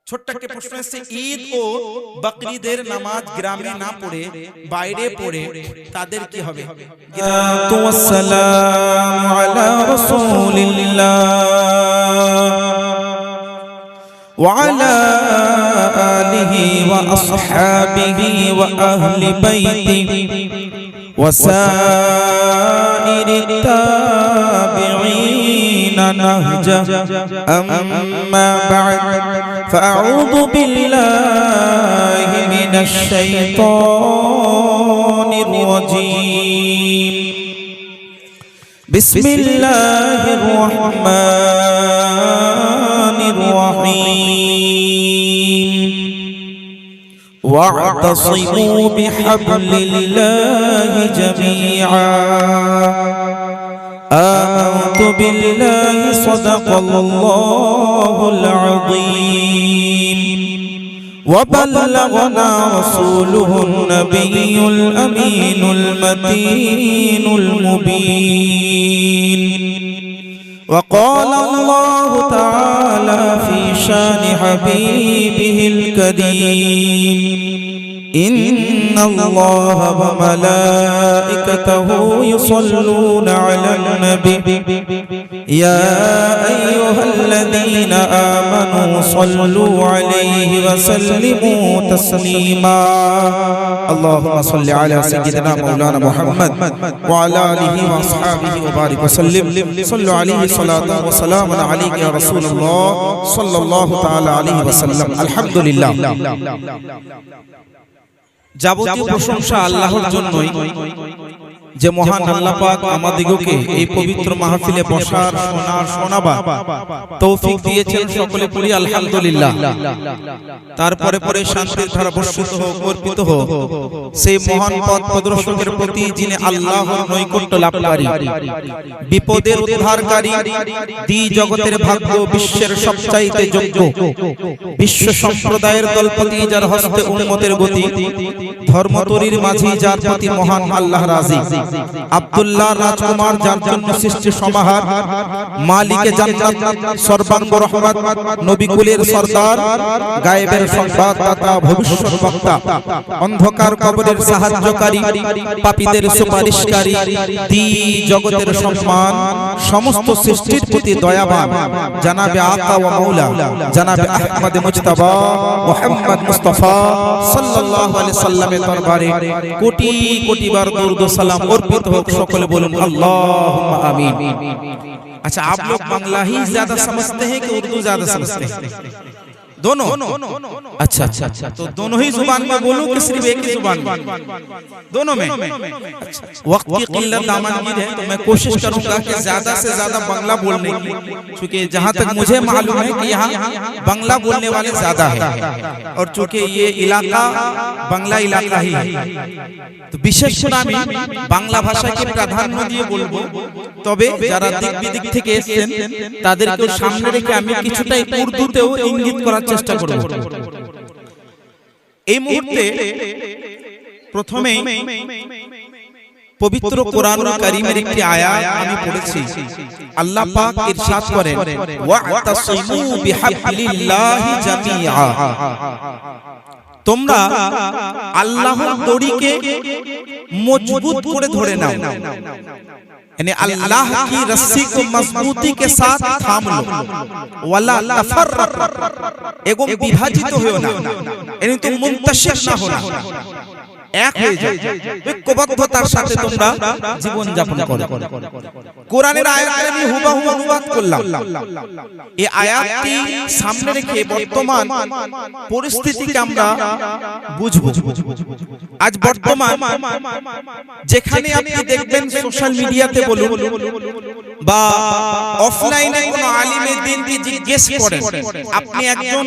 ছোট্ট একটা প্রশ্ন এসেছে, ঈদ ও বকরিদের নামাজ গ্রামে না পড়ে বাইরে পড়ে তাদের কি হবে? والسلام على رسول الله وعلى آله وأصحابه وأهل بيته وسائر التابعين نهجه أما بعد فأعوذ بالله من الشيطان الرجيم بسم الله الرحمن الرحيم واعتصموا بحبل الله جميعا آمنت بالله صدق الله العظيم وبلغنا رسوله النبي الأمين المتين المبين وقال الله تعالى في شان حبيبه الكريم إن الله وملائكته يصلون على النبي يا أيها الذين آمنوا صلوا عليه وسلموا تسليما اللهم صل على سيدنا مولانا محمد وعلى آله وأصحابه وبارك وسلم صلوا عليه صلاة وسلام عليك يا رسول الله صلى الله تعالى عليه وسلم الحمد لله যাবতীয় প্রশংসা আল্লাহর জন্যই যে মহান আল্লাহ পাক আমাদিগকে এই পবিত্র মাহফিলে বসার শোনার শোনাবার তৌফিক দিয়েছেন। সকলে পড়ি আলহামদুলিল্লাহ। তারপরে পরে শান্তির ধারা বর্ষিত হোক, অর্পিত হোক সেই মহান পথ প্রদর্শকের প্রতি যিনি আল্লাহর নৈকট্য লাভকারী, বিপদের উদ্ধারকারী, দ্বি জগতের ভাগ্য বিশ্বের সবচাইতে যোগ্য, বিশ্ব সম্প্রদায়ের দলপতি যার হস্তে উম্মতের গতি, ধর্মতরীর মাঝি যার প্রতি মহান আল্লাহ রাজি, আব্দুল্লাহ রাজকুমার যার জন্য সৃষ্টি সমাহার, মালিকে জান্নাত সর্বাঙ্গ রহমত, নবী কুলের সরদার, গায়েবের সংবাদদাতা, ভবিষ্যৎ বক্তা, অন্ধকার কবরের সাহায্যকারী, পাপীদের সুপারিশকারী, দ্বি জগতের সম্মান, সমস্ত সৃষ্টির প্রতি দয়াবান জনাবে আকা ওয়া মাওলা জনাবে আহমদ মুজতবা মুহাম্মদ মুস্তাফা সাল্লাল্লাহু আলাইহি সাল্লামের দরবারে কোটি কোটি বার দরুদ ও সালাম अर्पित हो। সকলে বলুন अल्लाहुम्मा आमीन। अच्छा, आप लोग बांग्ला ही ज्यादा समझते हैं कि उर्दू ज्यादा समझते हैं? दोनों? अच्छा अच्छा अच्छा, तो दोनों ही जुबान में बोलूं कि सिर्फ एक ही जुबान में? दोनों में। वक्त की किल्लत दामनगीर है तो मैं कोशिश करूंगा कि ज्यादा से ज्यादा बांग्ला बोलने की, क्योंकि जहां तक मुझे मालूम है कि यहाँ बांग्ला बोलने वाले ज्यादा है और चूंकि ये इलाका बांग्ला इलाका ही है तो विशेष করে আমি বাংলা ভাষাকে প্রাধান্য দিয়ে বলবো। তবে যারা দিক বিদিক থেকে এসেছেন তাদেরকে সামনে রেখে আমি কিছুটা উর্দুতেও ইঙ্গিত করার চেষ্টা করব। এই মুহূর্তে প্রথমে পবিত্র কোরআনুল কারীমের একটি আয়াত আমি পড়েছি। আল্লাহ পাক ইরশাদ করেন, ওয়াতাসিমু বিহাবলিল্লাহি জামিআ, তোমরা আল্লাহর দড়িকে মজবুত করে ধরে নাও, यानी अल्लाह की रस्सी को मजबूती के साथ थाम लो, वला तफर्रक, एगो विभाजित हो ना, यानी तुम मुंतशिर ना होना, এক হয়ে যাও, ঐক্যবদ্ধতার সাথে তোমরা জীবন যাপন করো। কোরআনের আয়াতটা আমি হুবহু অনুবাদ করলাম। এই আয়াতটি সামনে রেখে বর্তমান পরিস্থিতিকে আমরা বুঝব। আজ বর্তমান যেখানে আপনি দেখবেন সোশ্যাল মিডিয়াতে বলুন বা অফলাইনে কোনো আলিমে দ্বীনকে জিজ্ঞেস করেন, আপনি একজন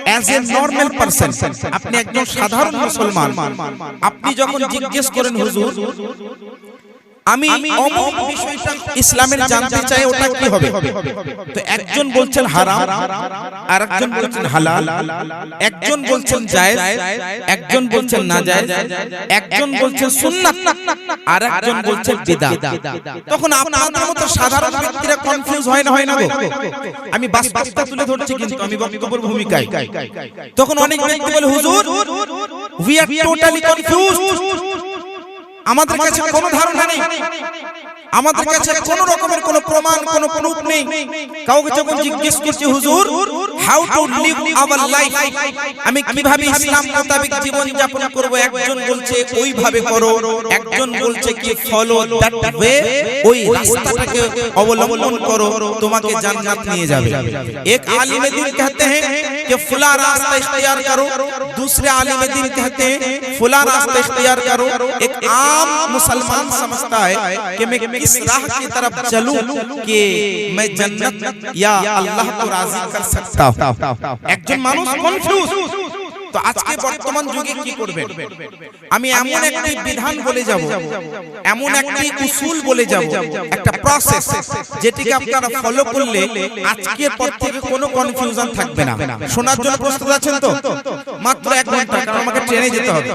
অ্যাজ এ নরমাল পারসন, আপনি একজন সাধারণ মুসলমান, আপনি যখন জিজ্ঞেস করেন হুজুর আমি অমুক বিষয়টা ইসলামের জানতে চাই, ওটা কি হবে? তো একজন বলছেন হারাম, আর একজন বলছেন হালাল, একজন বলছেন জায়েজ, একজন বলছেন নাজায়েজ, একজন বলছেন সুন্নাত, আর একজন বলছেন বিদআত। তখন আপনাদের মতো সাধারণ ব্যক্তিরা কনফিউজ হয় না গো? আমি বাস্তবতা তুলে ধরছি, কিন্তু আমি বক্তব্যের ভূমিকায়। তখন অনেক ব্যক্তি বলে, হুজুর উই আর টোটালি কনফিউজড, আমাদের কাছে কোনো ধারণা নেই, আমাদের কাছে কোনো রকমের কোনো প্রমাণ, কোনো প্রুফ নেই। কাউকে যখন জিজ্ঞেস করছি, হুজুর how to live our life, আমি কিভাবে ইসলাম মোতাবেক জীবন যাপন করব, একজন বলছে ওইভাবে করো, একজন বলছে কি ফলো দ্যাট ওয়ে, ওই রাস্তাটাকে অবলম্বন করো, তোমাকে জান্নাত নিয়ে যাবে। এক আলিম দ্বীন कहते हैं कि फला रास्ता इख्तियार करो, दूसरे आलिम दीन कहते हैं फला रास्ता इख्तियार करो। एक आम मुसलमान समझता है कि मैं किस राह की तरफ चलूं कि मैं जन्नत या अल्लाह को राजी कर सकता हूं। একজন মানুষ কনফিউজ। তো আজকে বর্তমান যুগে কি করবেন? আমি এমন একটি বিধান বলে যাব, এমন একটি উসুল বলে যাব, একটা প্রসেস যেটিকে আপনারা ফলো করলে আজকের পর থেকে কোনো কনফিউশন থাকবে না। শোনার জন্য প্রস্তুত আছেন তো? মাত্র 1 ঘন্টা, কারণ আমাকে ট্রেনে যেতে হবে,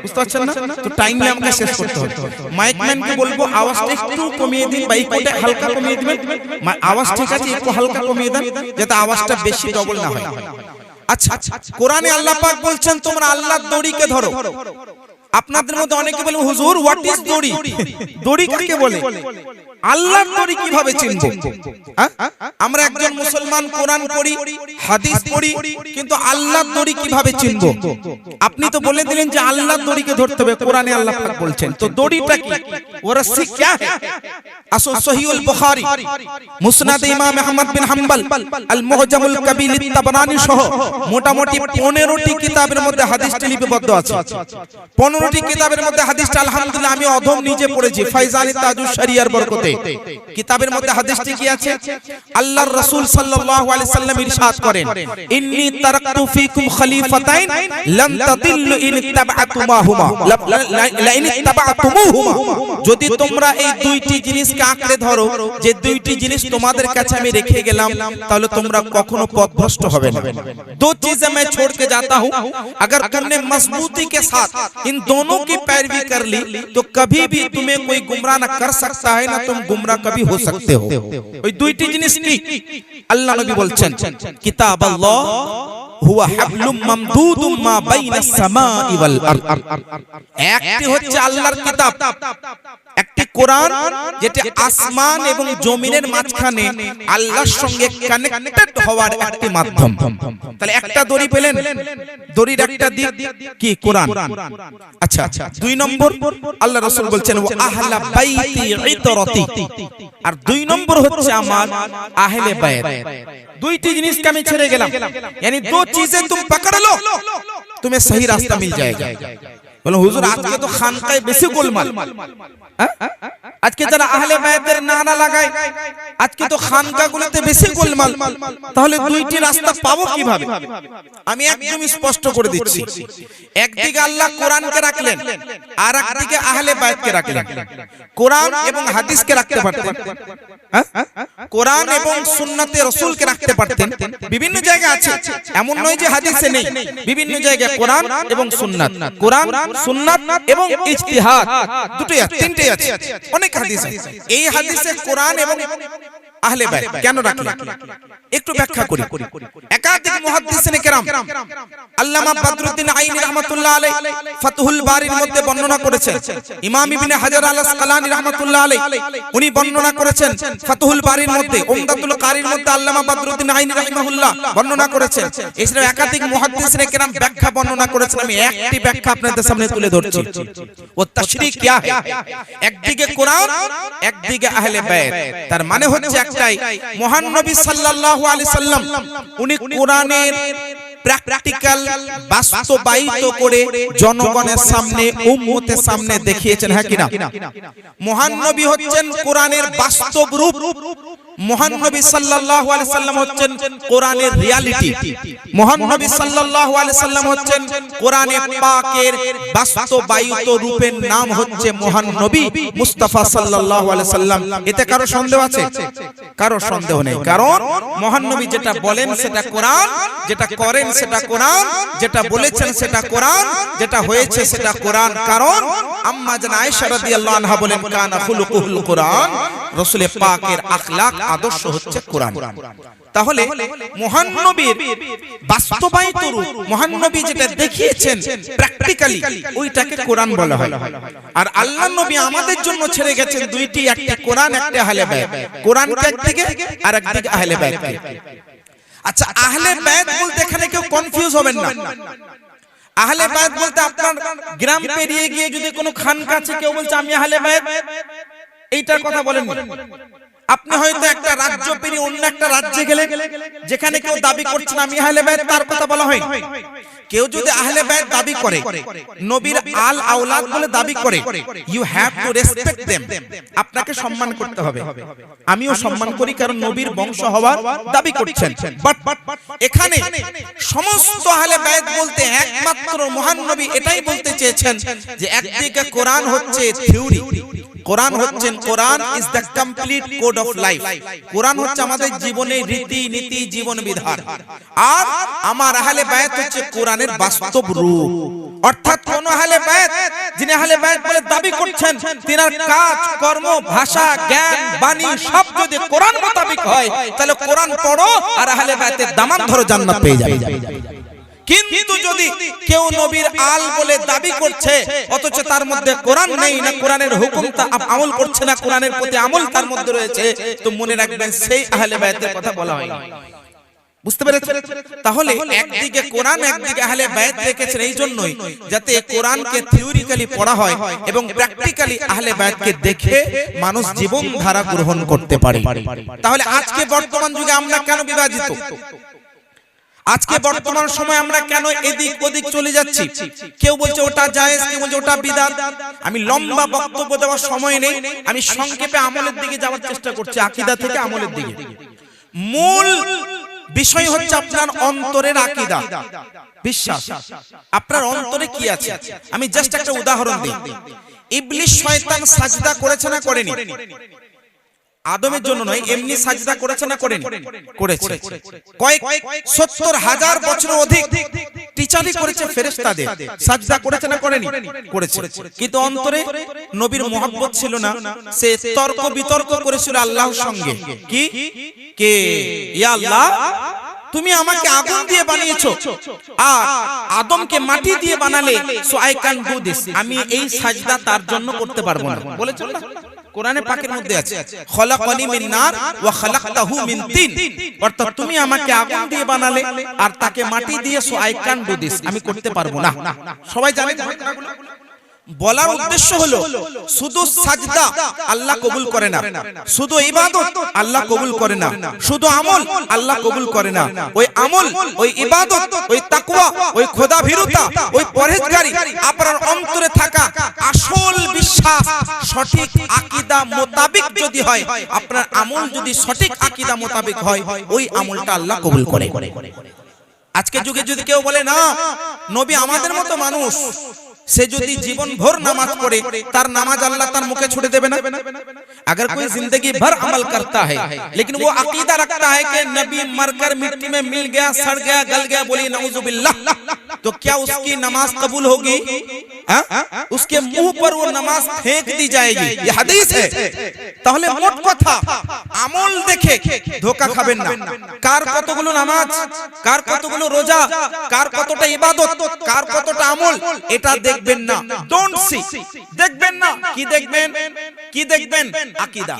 বুঝতে পারছেন না? তো টাইমে আমাকে শেষ করতে হবে। মাইকম্যানকে বলবো আওয়াজটা একটু কমিয়ে দিন, বা ইকোটা হালকা কমিয়ে দিবেন। আওয়াজ ঠিক আছে, একটু হালকা কমিয়ে দেন, যাতে আওয়াজটা বেশি ডবল না হয়। আচ্ছা, কোরআনে আল্লাহ পাক বলছেন তোমরা আল্লাহর দড়িকে ধরো। আপনাদের মধ্যে অনেকে বলে, হুজুর হোয়াট ইজ দড়ি? দড়ি কাকে বলে? আল্লাহর দড়ি কিভাবে চিনবো? আমরা একজন মুসলমান কোরআন পড়ি, হাদিস পড়ি, কিন্তু আল্লাহর দড়ি কিভাবে চিনবো? আপনি তো বলে দিলেন যে আল্লাহর দড়িকে ধরতে হবে, কোরআনে আল্লাহ পাক বলছেন, তো দড়িটা কি? ওয়া রাসি क्या है? আসো সহিহুল বুখারী, মুসনাদ ইমাম আহমদ বিন হাম্বল, আল মুহজামুল কবির তাবরানী সহ মোটামুটি 15টি কিতাবের মধ্যে হাদিসটি লিপিবদ্ধ আছে। 15টি কিতাবের মধ্যে হাদিসটা আলহামদুলিল্লাহ আমি অধম নিজে পড়েছি, ফাইজানি তাজুশ শরিয়ার বরকতে। কিতাবের মধ্যে হাদিসটি কি আছে? আল্লাহর রাসূল সাল্লাল্লাহু আলাইহি সাল্লাম ইরশাদ করেন, ইন্নী তারাকতু ফীকুম খলিফাতাইন লাম তাদিল্লু ইন ইত্তাবা'তুমাহুমা লা ইন ইত্তাবা'তুমুহুমা। যদি তোমরা এই দুইটি জিনিসকে আঁকড়ে ধরো, যে দুইটি জিনিস তোমাদের কাছে আমি রেখে গেলাম, তাহলে তোমরা কখনো পথভ্রষ্ট হবে না। दो चीजें मैं छोड़ के जाता हूं, अगर तुमने मजबूती के साथ इन दोनों की पैरवी कर ली तो कभी भी तुम्हें कोई गुमराह न कर सकता है, ना तुम गुमराह कभी हो सकते हो। ওই দুইটি জিনিস কি? আল্লাহ নবী বলছেন, কিতাব আল্লাহ হুয়া হাবলুম মামদুদুম মা বাইনাস সামাই ওয়াল আরদ। একটি হচ্ছে আল্লাহর কিতাব, একটি কোরআন, যেটা আসমান এবং জমিনের মাঝখানে আল্লাহর সঙ্গে কানেক্টেড হওয়ার একটি মাধ্যম। তাহলে একটা দড়ি পেলেন, দড়ির একটা দিক কি? কোরআন। আচ্ছা, 2 নম্বর আল্লাহ রাসূল বলছেন ওয়া আহলা বাইতি ইতরাতি, আর 2 নম্বর হচ্ছে আমার আহলে বাইত। দুইটি জিনিসকে আমি ছেড়ে গেলাম, यानी 2 चीजें तुम पकड़ लो, तुम्हें सही रास्ता मिल जाएगा। বলো হুজুর আজকে তো খানকায় বেশি গোলমাল, আজকে যারা আহলে বায়াতের নারা লাগায়, আজকে তো খানকাগুলোতে বেশি গোলমাল, তাহলে দুইটি রাস্তা পাবো কিভাবে? আমি একদম স্পষ্ট করে দিচ্ছি। একদিকে আল্লাহ কোরআনকে রাখলেন, আর একদিকে আহলে বায়াতকে রাখলেন। কোরআন এবং হাদিসকে রাখতে পারতেন, কোরআন এবং সুন্নাতে রাসূলকে রাখতে পারতেন। বিভিন্ন জায়গা আছে, এমন নয় যে হাদিসে নেই, বিভিন্ন জায়গায় কোরআন এবং সুন্নাত, কোরআন সুন্নাত এবং ইজতিহাদ, দুটোই আছে, তিনটেই আছে, অনেক হাদিস আছে। এই হাদিসে কোরআন এবং আহলে বাইত কেন রাখলেন একটু ব্যাখ্যা করি। একাধিক মুহাদ্দিসিনে কেরাম, আল্লামা বদরুদ্দিন আইনি রাহমাতুল্লাহ আলাইহি ফাতহুল বারির মধ্যে বর্ণনা করেছেন, ইমাম ইবনে হাজার আল আসকালানী রাহমাতুল্লাহ আলাইহি উনি বর্ণনা করেছেন ফাতহুল বারির মধ্যে, উমদাতুল কারির মধ্যে আল্লামা বদরুদ্দিন আইনি রাহিমাহুল্লাহ বর্ণনা করেছেন। এছাড়া একাধিক মুহাদ্দিসিনে কেরাম ব্যাখ্যা বর্ণনা করেছেন। আমি একটি ব্যাখ্যা আপনাদের সামনে তুলে ধরছি। ও তাশরিক কি है? একদিকে কোরআন, একদিকে আহলে বাইত। তার মানে হচ্ছে একটাই, মহান নবী সাল্লাল্লাহু আলাইহি সাল্লাম উনি কোরআনের প্র্যাকটিক্যাল বাস্তবায়িত করে জনগণের সামনে, উম্মতের সামনে দেখিয়েছেন, হ্যাঁ কিনা? মহান নবী হচ্ছেন কোরআনের বাস্তব রূপ। মহানবী সাল্লাল্লাহু আলাইহি সাল্লাম হচ্ছেন কোরআনের রিয়ালিটি, মহানবী সাল্লাল্লাহু আলাইহি সাল্লাম হচ্ছেন কোরআনে পাকের বাস্তবায়িত রূপের নাম হচ্ছে মহানবী মুস্তাফা সাল্লাল্লাহু আলাইহি সাল্লাম। এতে কারো সন্দেহ আছে? কারো সন্দেহ নেই, কারণ মহানবী যেটা বলেন সেটা কোরআন, যেটা করেন সেটা কোরআন, যেটা বলেছেন সেটা কোরআন, যেটা হয়েছে সেটা কোরআন। কারণ আম্মা জান আয়েশা রাদিয়াল্লাহু আনহা বলেন কানা খুলুকুল কোরআন, রাসূল পাকের আখলাক আদর্শ হচ্ছে কোরআন। তাহলে মহানবীর বাস্তবায়িত রূপ, মহানবী যেটা দেখিয়েছেন প্র্যাকটিক্যালি, ওইটাকে কোরআন বলা হয়। আর আল্লাহর নবী আমাদের জন্য ছেড়ে গেছেন দুইটি, একটা কোরআন, একটা আহলে বায়ত। কোরআনকে একদিকে আর একদিকে আহলে বায়তকে। আচ্ছা, আহলে বায়ত বলতে এখানে কেউ কনফিউজ হবেন না। আহলে বায়ত বলতে আপনার গ্রাম পেরিয়ে গিয়ে যদি কোনো খানকা আছে কেউ বলছে আমি আহলে বায়ত, এইটার কথা বলেন না। আপনি হয়তো একটা রাজ্য পেরিয়ে অন্য একটা রাজ্যে গেলে যেখানে কেউ দাবি করছেন আমি আহলে বায়ত, তার কথা বলা হয়। কেউ যদি আহলে বায়ত দাবি করে, নবীর আল আওলাদ বলে দাবি করে, you have to respect them, আপনাকে সম্মান করতে হবে। আমিও সম্মান করি, কারণ নবীর বংশ হওয়ার দাবি করছেন। বাট এখানে সমস্ত আহলে বায়ত বলতে একমাত্র মহানবী এটাই বলতে চেয়েছেন যে একদিকে কোরআন হচ্ছে থিওরি, কোরআন হচ্ছেন, Quran is the complete code of life. Quran হচ্ছে আমাদের জীবনের রীতি নীতি, জীবন বিধান। আর আমার আহলে বায়াত হচ্ছে কোরআনের বাস্তব রূপ। অর্থাৎ কোন আহলে বায়াত, যিনি আহলে বায়াত বলে দাবি করছেন, তিনার কাজ কর্ম ভাষা জ্ঞান বাণী সব যদি কোরআন মোতাবেক হয়, তাহলে কোরআন পড়ো আর আহলে বায়াতের দামান ধরো, জান্নাত পেয়ে যাবে। কিন্তু যদি কেউ নবীর আল বলে দাবি করছে অথচ তার মধ্যে কোরআন নেই, না কোরআনের হুকুম তা আমল করছে, না কোরআনের প্রতি আমল তার মধ্যে রয়েছে, তো মনে রাখবেন সেই আহলে বায়াতের কথা বলা হয়। বুঝতে পেরেছেন? তাহলে একদিকে কোরআন, একদিকে আহলে বায়াত রেখেছেন এই জন্যই যাতে কোরআনকে থিওরিক্যালি পড়া হয় এবং প্র্যাকটিক্যালি আহলে বায়াতকে দেখে মানুষ জীবন ধারা গ্রহণ করতে পারে। তাহলে আজকে বর্তমান যুগে আমরা কেন বিভাজিত? আজকে বর্তমান সময় আমরা কেন এদিক ওদিক চলে যাচ্ছি? কেউ বলছে ওটা জায়েজ, কেউ বলছে ওটা বিদআত। আমি লম্বা বক্তব্য দেওয়ার সময় নেই, আমি সংক্ষেপে আমলের দিকে যাওয়ার চেষ্টা করছি, আকীদা থেকে আমলের দিকে। মূল বিষয় হচ্ছে আপনার অন্তরের আকীদা, বিশ্বাস। আপনার অন্তরে কি আছে? আমি জাস্ট একটা উদাহরণ দিই। ইবলিস শয়তান সাজদা করেছে না করেনি? আদমের জন্য নয়, এমনি সাজদা করেছে না করেনি? করেছে। কয়েক ৭০,০০০ বছর অধিক টিচারি করেছে ফেরেশতাদের, সাজদা করেছে না করেনি? করেছে। কিন্তু অন্তরে নবীর মহব্বত ছিল না, সে তর্ক বিতর্ক করেছিল আল্লাহর সঙ্গে। কি কে ইয়া আল্লাহ, তুমি আমাকে আগুন দিয়ে বানিয়েছো আর আদমকে মাটি দিয়ে বানালে, so I can do this, আমি এই সাজদা তার জন্য করতে পারবো না। বলেছো না? কোরআনে পাকের মধ্যে আছে খলাকানি মিন নার ওয়া খালাকতাহু মিন তিন, অর্থাৎ তুমি আমাকে আগুন দিয়ে বানালে আর তাকে মাটি দিয়ে, so I can do this, আমি করতে পারবো না। সবাই জানে ঘটনাগুলো। বলার উদ্দেশ্য হলো শুধু সাজদা আল্লাহ কবুল করে না, শুধু ইবাদত আল্লাহ কবুল করে না, শুধু আমল আল্লাহ কবুল করে না। ওই আমল, ওই ইবাদত, ওই তাকওয়া, ওই খোদাভীরুতা, ওই পরহেজগারি আপনার অন্তরে থাকা আসল বিশ্বাস সঠিক আকীদা মোতাবেক যদি হয়, আপনার আমল যদি সঠিক আকীদা মোতাবেক হয়, ওই আমলটা আল্লাহ কবুল করে। আজকে যুগে যদি কেউ বলে না নবী আমাদের মতো মানুষ, से যদি জীবন ভর নামাজ পড়ে তার নামাজ আল্লাহ তার মুখে ছুড়ে দেবে না। अगर कोई जिंदगी भर अमल करता है लेकिन वो अकीदा रखता है कि नबी मरकर मिट्टी में मिल गया, सड़ गया, गल गया, बोली नऊजुबिल्लाह, तो क्या उसकी नमाज कबूल होगी? उसके मुंह पर वो नमाज फेंक दी जाएगी। ये हदीस है। তাহলে মোট কথা আমল দেখে ধোঁকা খাবেন না। কার কতগুলো নামাজ, কার কতগুলো রোজা, কার কতটা ইবাদত, কার কতটা আমল, এটা দেখবেন না। ডোন্ট সি, দেখবেন না। কি দেখবেন? কি দেখবেন? আকীদা,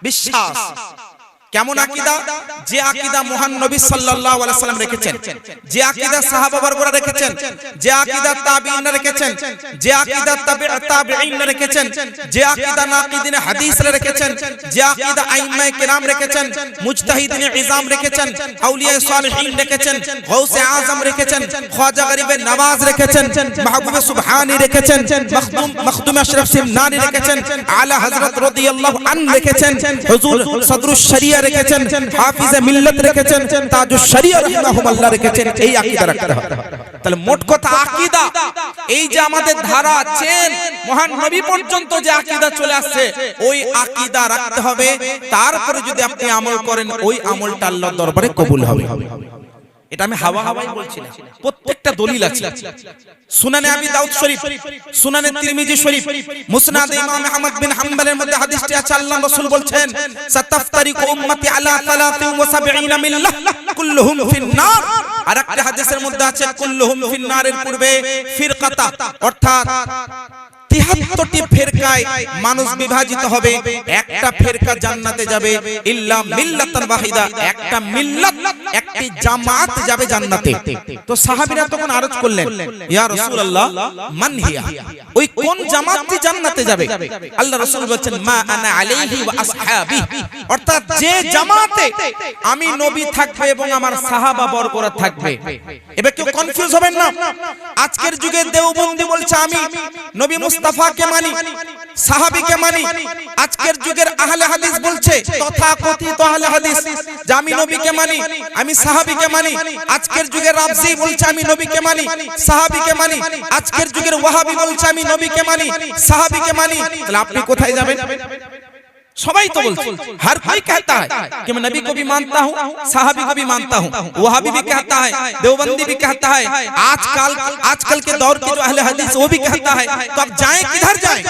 বিশ্বাস। কেমন আকীদা? যে আকীদা মহান নবী সাল্লাল্লাহু আলাইহি ওয়াসাল্লাম রেখেছেন, যে আকীদা সাহাবা বর্গরা রেখেছেন, যে আকীদা তাবিঈনরা রেখেছেন, যে আকীদা তাবিঈনরা রেখেছেন, যে আকীদা নাকিদিন হাদিসরা রেখেছেন, যে আকীদা আইম্মায়ে কিরাম রেখেছেন, মুজতাহিদিন ইজাম রেখেছেন, আউলিয়া সালেহিন রেখেছেন, গাউসে আজম রেখেছেন, খাজা গরিবে নওয়াজ রেখেছেন, মাহবুব সুবহানী রেখেছেন, মখদুম আশরাফ সিমনানি রেখেছেন, আলা হযরত রাদিয়াল্লাহু আনহু রেখেছেন, হুজুর সদরুশ শরিয়া রেখেছেন, হাফিজে মিল্লাত রেখেছেন, তাজুশ শরিয়া রাহিমাহুল্লাহ রেখেছেন। এই আকীদা রাখতে হবে। তাহলে মোট কথা আকীদা, এই যে আমাদের ধারা চেন মহান নবী পর্যন্ত যে আকীদা চলে আসছে, ওই আকীদা রাখতে হবে। তারপরে যদি আপনি আমল করেন, ওই আমলটা আল্লাহর দরবারে কবুল হবে। এটা আমি হাওয়াই বলছি না, প্রত্যেকটা দলিল আছে। সুনানে আবি দাউদ শরীফ, সুনানে তিরমিজি শরীফ, মুসনাদে ইমাম আহমদ বিন হাম্বলের মধ্যে হাদিসটি আছে। আল্লাহর রাসূল বলছেন, সাতাফতারিকু উম্মতি আলা 73 মিল্লাহ কুল্লুহুম ফিন-নার। আর একটা হাদিসের মধ্যে আছে কুল্লুহুম ফিন-নারের পূর্বে ফিরকাতা, অর্থাৎ 73টি ফিরকায় মানুষ বিভাজিত হবে, একটা ফিরকা জান্নাতে যাবে, ইল্লা মিল্লাতান ওয়াহিদা, একটা মিল্লাত, একটি জামাত যাবে জান্নাতে। তো সাহাবীরা তখন আরজ করলেন, ইয়া রাসূলুল্লাহ মান হিয়া, ওই কোন জামাতটি জান্নাতে যাবে? আল্লাহ রাসূল বলেন, মা আনা আলাইহি ওয়া আসহাবি, অর্থাৎ যে জামাতে আমি নবী থাকবে এবং আমার সাহাবা বরকরা থাকবে। এবার কেউ কনফিউজ হবেন না। আজকের যুগে দেওবন্দি বলছে আমি নবী মুস্তাফাকে মানি, সাহাবীকে মানি। আজকের যুগের আহলে হাদিস বলছে, তথাকথিত আহলে হাদিস, যে আমি নবীকে মানি, আমি সাহাবীকে মানি। আজকের যুগের রাফজি বলছে আমি নবীকে মানি, সাহাবীকে মানি। আজকের যুগের ওয়াহাবি বলছে আমি নবীকে মানি, সাহাবীকে মানি। তাহলে আপনি কোথায় যাবেন? सबाई तो बोलते, हर कोई कहता है कि मैं नबी को भी मानता हूँ, साहबी को भी मानता हूँ, वहाबी भी कहता है, देवबंदी भी कहता है, आजकल के दौर के जो अहले हदीस वो भी कहता है। तो अब जाएं किधर जाएं?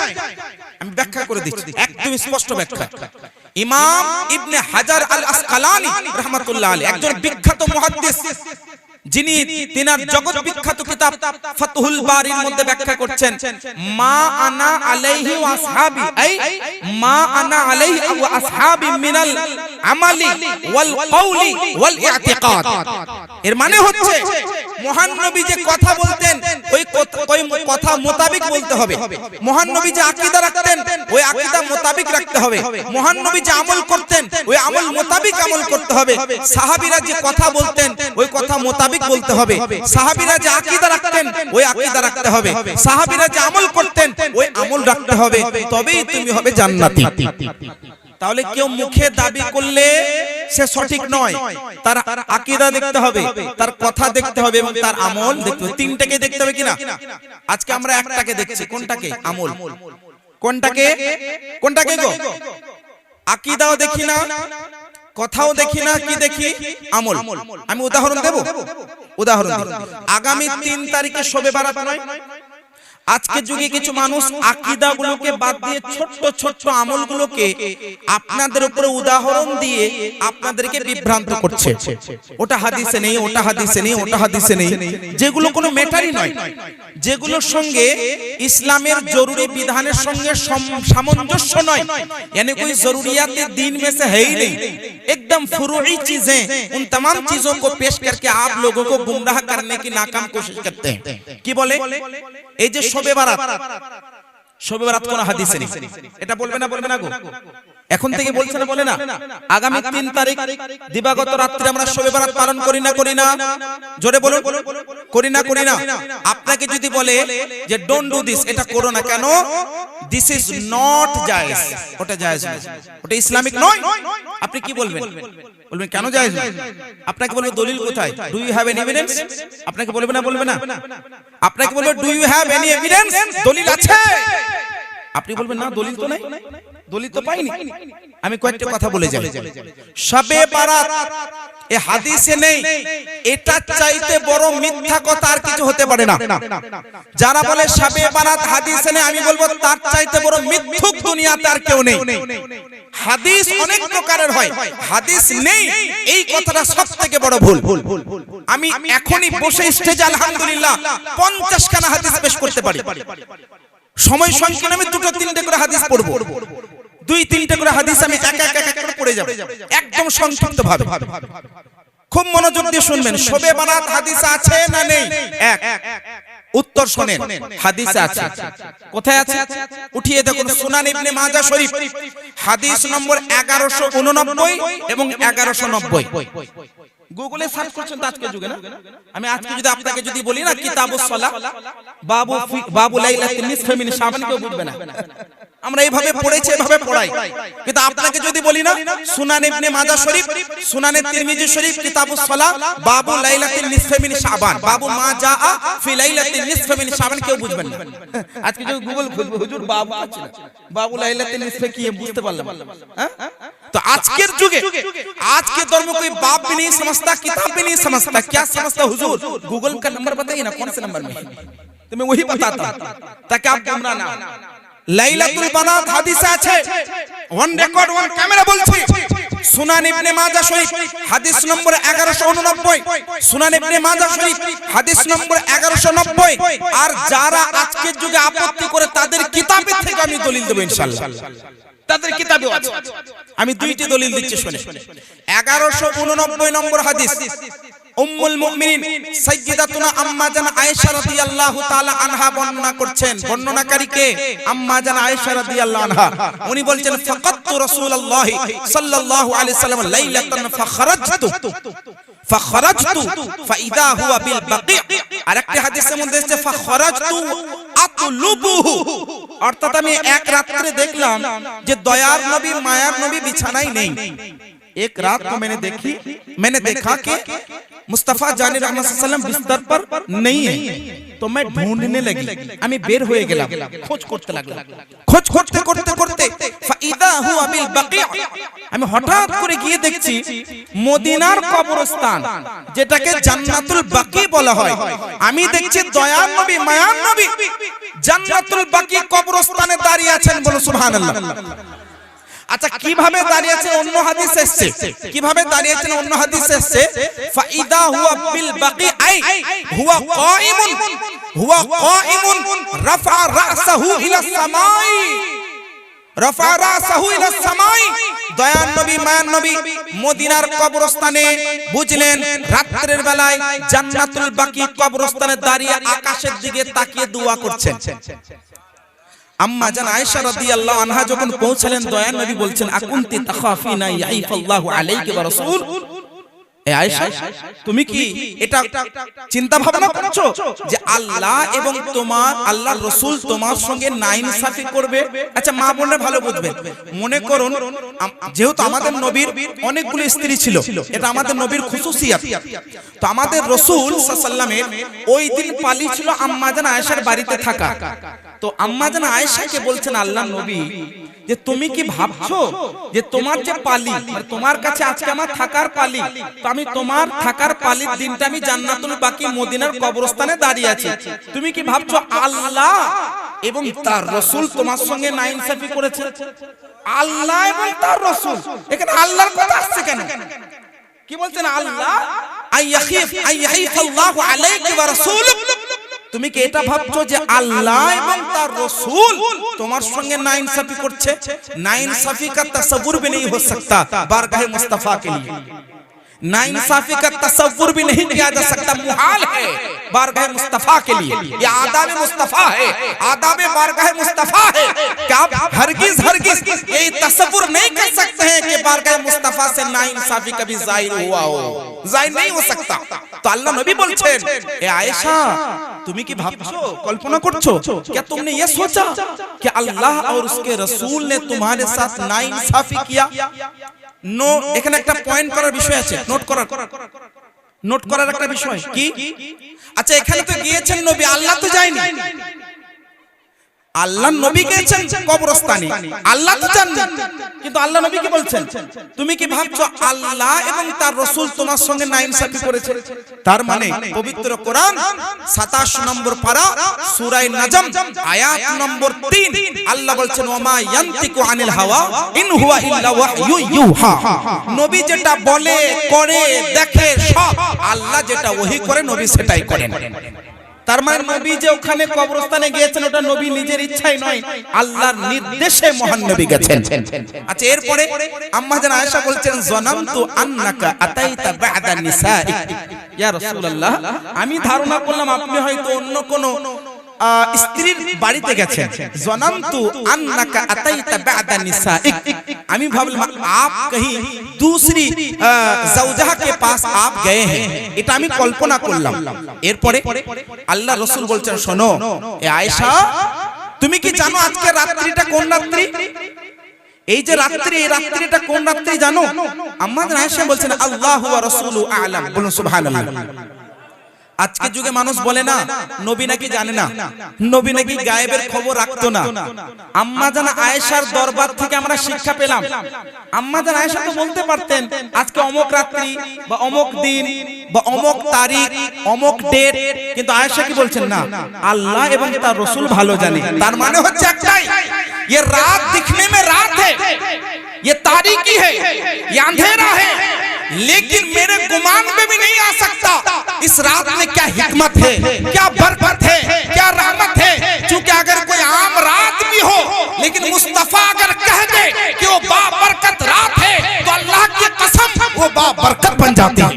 আমি ব্যাখ্যা করে দিচ্ছি, একদম স্পষ্ট ব্যাখ্যা। ইমাম ইবনে হাজার আল আসকালানি রাহমাতুল্লাহ আলাইহি একজন বিখ্যাত মুহাদ্দিস, যিনি তিনার জগৎ বিখ্যাত কিতাব ফাতহুল বারির মধ্যে ব্যাখ্যা করছেন, মা আনা আলাইহি ওয়া আসহাবি, আই মা আনা আলাইহি ওয়া আসহাবি মিনাল আমালি ওয়াল কওলি ওয়াল ইতিকাদ। এর মানে হচ্ছে মহান নবী যে কথা বলতেন ওই কথা মোতাবেক বলতে হবে। মহান নবী যে আকীদা রাখতেন ওই আকীদা মোতাবেক রাখতে হবে। মহান নবী যে আমল করতেন ওই আমল মোতাবেক আমল করতে হবে। সাহাবীরা যে কথা বলতেন ওই কথা মোতাবেক বলতে হবে। সাহাবীরা যে আকীদা রাখতেন ওই আকীদা রাখতে হবে। সাহাবীরা যে আমল করতেন ওই আমল রাখতে হবে, তবেই তুমি হবে জান্নাতি। তাহলে কেউ মুখে দাবি করলে সে সঠিক নয়, তার আকীদা দেখতে হবে, তার কথা দেখতে হবে এবং তার আমল দেখতে হবে। তিনটাকে দেখতে হবে কিনা? আজকে আমরা একটাকে দেখছি, কোনটাকে? আমল। কোনটাকে? কোনটাকে গো? আকীদাও দেখি না, কথাও দেখি না, কি দেখি? আমল। আমি উদাহরণ দেব, উদাহরণ দেব। আগামী 3 তারিখে শবে বারাত নয়? আজকের যুগে কিছু মানুষ আকীদাগুলোকে বাদ দিয়ে ছোট্ট ছোট্ট আমলগুলোকে আপনাদের উপরে উদাহরণ দিয়ে আপনাদেরকে বিভ্রান্ত করছে। ওটা হাদিসে নেই, ওটা হাদিসে নেই, ওটা হাদিসে নেই, যেগুলো কোনো ম্যাটারই নয়, যেগুলোর সঙ্গে ইসলামের জরুরি বিধানের সঙ্গে সামঞ্জস্য নয়। यानी कोई जरूरियात दीन में से है ही नहीं, एकदम फुरूई चीजें, उन तमाम चीजों को पेश करके आप लोगों को गुमराह करने की नाकाम कोशिश करते हैं। কি বলে? এই যে শবে বারাত, শবে বারাত কোন হাদিসে নেই, এটা বলবে না, বলবে না গো? এখন থেকে বলছে না, বলে না? আগামী 3 তারিখ দিবাগত রাত্রে আমরা শবে বারাত পালন করি না, করি না? জোরে বলুন, করি না, করি না? আপনাকে যদি বলে যে ডোন্ট ডু দিস, এটা করো না, কেন? দিস ইজ নট জায়েজ, ওটা জায়েজ নয়, ওটা ইসলামিক নয়। আপনি কি বলবেন? বলবেন কেন জায়েজ নয়? আপনাকে বলবে দলিল কোথায়? Do you have any evidence? আপনাকে বলবে না, বলবে না? আপনাকে বলবে do you have any evidence? দলিল আছে? আপনি বলবেন না, দলিল তো নাই, দলিল তো পাইনি। আমি কয়েকটা কথা বলে যাই। শবে বারাত এ হাদিসে নেই, এটা চাইতে বড় মিথ্যা কথা আর কিছু হতে পারে না। যারা বলে শবে বারাত হাদিসে নেই, আমি বলবো তার চাইতে বড় মিথ্যুক দুনিয়াতে আর কেউ নেই। হাদিস অনেক প্রকারের হয়, হাদিস নেই এই কথাটা সবথেকে বড় ভুল। আমি এখনই বসে স্টেজে আলহামদুলিল্লাহ 50 খানা হাদিস পেশ করতে পারি। সময় সংকীর্ণ, আমি 2-3টে করে হাদিস পড়বো, 2-3টে করে হাদিস আমি এক এক করে পড়ে যাব, একদম সংক্ষিপ্ত ভাবে। খুব মনোযোগ দিয়ে শুনবেন। শবে বারাত হাদিসে আছে না নেই? এক উত্তর শুনেন, হাদিসে আছে। কোথায় আছে? উঠিয়ে দেখুন। সুনান ইবনে মাজাহ শরীফ হাদিস নম্বর 1189 এবং 1190। গুগলে সার্চ করছেন তো আজকের যুগে না? আমি আজকে যদি আপনাকে যদি বলি না কিতাবুস সালাহ বাবু লাইলাতুন নিসফি মিন শাবান, কেউ বুঝবে না। আমরা এইভাবে পড়েছি, এইভাবে পড়াই। কিন্তু আপনাকে যদি বলি না সুনান ইবনে মাজাহ শরীফ, সুনানে তিরমিজি শরীফ, কিতাবুস সালাহ, বাবু লাইলাতুন নিসফি মিন শাবান, বাবু মা জাআ ফি লাইলাতুন নিসফি মিন শাবান, কেউ বুঝবেন না। আজকে যদি গুগল খুলবে হুজুর বাবু আছে না, বাবু লাইলাতুন নিসফি কি বুঝতে পারলাম? হ্যাঁ, तो आज के जुगे आज के दौर में कोई बाप भी नहीं समझता, किताब भी नहीं समझता, क्या समझता हुजूर? गूगल का नंबर बताइए ना, कौन से नंबर में, तो मैं वही बताता हूं ताकि आप गुमराह ना। লাইলাতুল বানাত হাদিসে আছে, ওয়ান রেকর্ড ওয়ান ক্যামেরা বলছি, সুনান ইবনে মাজাহ শরীফ হাদিস নম্বর 1189, সুনান ইবনে মাজাহ শরীফ হাদিস নম্বর 1190। আর যারা আজকের যুগে আপত্তি করে তাদের কিতাবের থেকে আমি দলিল দেব ইনশাআল্লাহ, তাদের কিতাবে আছে। আমি দুইটি দলিল দিচ্ছি শুনে। 1189 নম্বর হাদিস, উম্মুল মুমিনিন সাইয়্যিদাতুনা আম্মা জানা আয়েশা রাদিয়াল্লাহু তাআলা আনহা বর্ণনা করছেন। বর্ণনাকারী কে? আম্মা জানা আয়েশা রাদিয়াল্লাহু আনহা। উনি বলছেন ফাকাতু রাসূলুল্লাহি সাল্লাল্লাহু আলাইহি সাল্লাম লাইলাতান ফাখারাজতু ফাইদা হুয়া বিল বাকি। আরেকটি হাদিসের মধ্যে আছে ফাখারাজতু আতলুবুহু, অর্থাৎ আমি এক রাত্রে দেখলাম যে দয়ার নবী মায়ার নবী বিছানায় নেই। एक रात को मैंने देखा कि मुस्तफा जानी रहमत सल्लम बिस्तर पर नहीं है, तो मैं ढूंढने लगी, আমি বের হয়ে গেলাম, খোঁজ করতে লাগলাম। খোঁজ করতে করতে করতে ফাইদা হুয়া বিল বাকি, আমি হঠাৎ করে গিয়ে দেখছি মদিনার কবরস্থান, যেটাকে জান্নাতুল বাকি বলা হয়, আমি দেখছি দয়ার নবী মায়ার নবী জান্নাতুল বাকি কবরস্থানে দাঁড়িয়ে আছেন। বলো সুবহানাল্লাহ। আচ্ছা, কিভাবে দাঁড়িয়েছেন অন্য হাদিস এসেছে, কিভাবে দাঁড়িয়েছেন অন্য হাদিস এসেছে, ফাইদা হুয়া বিল বাকি আই হুয়া কাইমুন রাফা রাসাহু ইলা সামাই, রাফা রাসাহু ইলা সামাই। দয়ার নবী মায়ার নবী মদিনার কবরস্থানে বুঝলেন রাতের বেলায় জান্নাতুল বাকি কবরস্থানে দাঁড়িয়ে আকাশের দিকে তাকিয়ে দোয়া করছেন। আম্মা জান আয়েশা রাদিয়াল্লাহু আনহা যখন পৌঁছলেন, দয়ার নবী বলছেন আকুনতি তাখাফিনা ইয়াইফাল্লাহু আলাইকি ওয়া রাসূল, এ আয়েশা তুমি কি এটা চিন্তা ভাবনা করছো যে আল্লাহ এবং তোমার আল্লাহর রাসূল তোমার সঙ্গে নাইনসাফি করবে? আচ্ছা মা বোনরা ভালো বুঝবেন, মনে করুন যেহেতু আমাদের নবীর অনেকগুলো স্ত্রী ছিল, এটা আমাদের নবীর খুসুসিয়াত, তো আমাদের রাসূল সাল্লাল্লাহু আলাইহি ওয়াসাল্লামের ওই দিন পালি ছিল আম্মা জান আয়েশার বাড়িতে থাকা। তো আম্মা জান আয়েশাকে বলছেন আল্লাহর নবী যে তুমি কি ভাবছো যে তোমার যে পালি, মানে তোমার কাছে আজকে আমার থাকার পালি, তো আমি তোমার থাকার পালির দিনটা আমি জান্নাতুল বাকি মদিনার কবরস্থানে দাঁড়িয়ে আছি, তুমি কি ভাবছো আল্লাহ এবং তার রাসূল তোমার সঙ্গে নাইনসাফি করেছে? আল্লাহ এবং তার রাসূল, এখানে আল্লাহর কথা আসছে কেন? কি বলছেন? আল্লাহ আইয়াখিফাল্লাহু আলাইকি ওয়া রাসূলুক, তুমি কি এটা ভাবছো যে আল্লাহ এবং তার রাসূল তোমার সঙ্গে নাইনসাফি করছে? नाइंसाफी का तसव्वुर भी नहीं हो सकता बारगाह मुस्तफा के लिए, नाइंसाफी का तसव्वुर भी नहीं किया जा सकता, मुहाल है बारगाह मुस्तफा के लिए। ये आदाब मुस्तफा है, आदाब बारगाह मुस्तफा है कि आप हरगिज हरगिज ये तसव्वुर नहीं कर सकते हैं कि बारगाह मुस्तफा से नाइंसाफी कभी जाहिर हुआ हो, जाहिर नहीं हो सकता। तो अल्लाह नबी बोलছেন, ए आयशा তুমি কি ভাবছো, কল্পনা করছো, क्या तुमने ये सोचा कि अल्लाह और उसके रसूल ने तुम्हारे साथ नाइंसाफी किया? नो, এখানে একটা পয়েন্ট করার বিষয় আছে, নোট করার একটা বিষয় কি? আচ্ছা এখানে তো গিয়েছেন নবী, আল্লাহ তো যায়নি, আল্লাহ নবী গিয়েছেন কবরস্থানে, আল্লাহ তো জানেন, কিন্তু আল্লাহ নবী কি বলছেন? তুমি কি ভাবছো আল্লাহ এবং তার রাসূল তোমার সঙ্গে নাইনসাফি করেছে? তার মানে পবিত্র কোরআন 27 নম্বর পারা সূরা নাজম আয়াত নম্বর 3 আল্লাহ বলছেন ওমা ইয়ান্তিকু আনিল হাওয়া ইন হুয়া ইল্লা ওয়াহয়ু ইউহা, নবী যেটা বলে করে দেখে সব আল্লাহ যেটা ওহী করে নবী সেটাই করেন। তার মানে নবী যে ওখানে কবরস্থানে গিয়েছেন ওটা নবী নিজের ইচ্ছায় নয়, আল্লাহর নির্দেশে মহান নবী গেছেন। আচ্ছা এরপরে আম্মা জান আয়েশা বলছেন জানামতু আন্নাকা আতাইতা বা'দা নিসাই, ইয়া রাসূলুল্লাহ আমি ধারণা করলাম আপনি হয়তো অন্য কোন স্ত্রীর বাড়িতে গেছেন। জানামতু আন্নাকা আতাইতা বা'দা নিসাই, আমি ভাবলাম आप कहीं दूसरी ज़ौजा के पास आप गए हैं, এটা আমি কল্পনা করলাম। এরপরে আল্লাহ রাসূল বলছেন শোনো এ আয়েশা তুমি কি জানো আজকে রাত্রিটা কোন রাত্রি? এই যে রাত্রি, এই রাত্রিটা কোন রাত্রি জানো? আম্মা জান আয়েশা বলছেন আল্লাহু ওয়া রাসূলু আ'লাম, বলুন সুবহানাল্লাহ। আজকে যুগে মানুষ বলে না নবী নাকি জানে না, নবী নাকি গায়েবের খবর রাখতো না। আম্মা জান আয়েশার দরবার থেকে আমরা শিক্ষা পেলাম। আম্মা জান আয়েশা তো বলতে পারতেন আজকে অমুক রাত্রি বা অমুক দিন বা অমুক তারিখ অমুক ডেট, কিন্তু আয়েশা কি বলছেন? না, আল্লাহ এবং তার রাসূল ভালো জানে। তার মানে হচ্ছে একটাই, ये रात दिखने में रात है, ये तारीकी है, ये अंधेरा है, लेकिन मेरे गुमान में भी नहीं आ सकता इस रात में क्या हिकमत है, क्या बरकत है, क्या रहमत है। क्योंकि अगर कोई आम रात भी हो, लेकिन मुस्तफा अगर कह दे कि वो बाबरकत रात है, तो अल्लाह की कसम वो बाबरकत बन जाती है।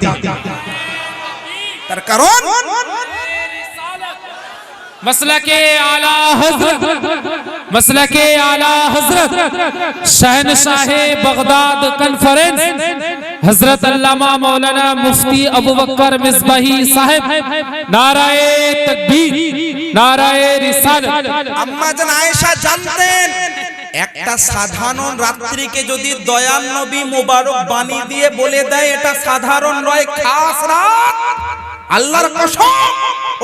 तर करोन मसलके आला हजरत, मसलके आला हजरत शहनशाहे बगदाद कॉन्फ्रेंस हजरत अल्लामा मौलाना मुफ्ती अबू बकर मिसबाही साहब, नाराए तकबीर, नाराए रिसालत। আম্মা জান আয়েশা জানতেন একটা সাধারণ রাত্রিকে যদি দয়াল নবী মোবারক বাণী দিয়ে বলে দেয় এটা সাধারণ নয়, খাস রাত, আল্লাহর কসম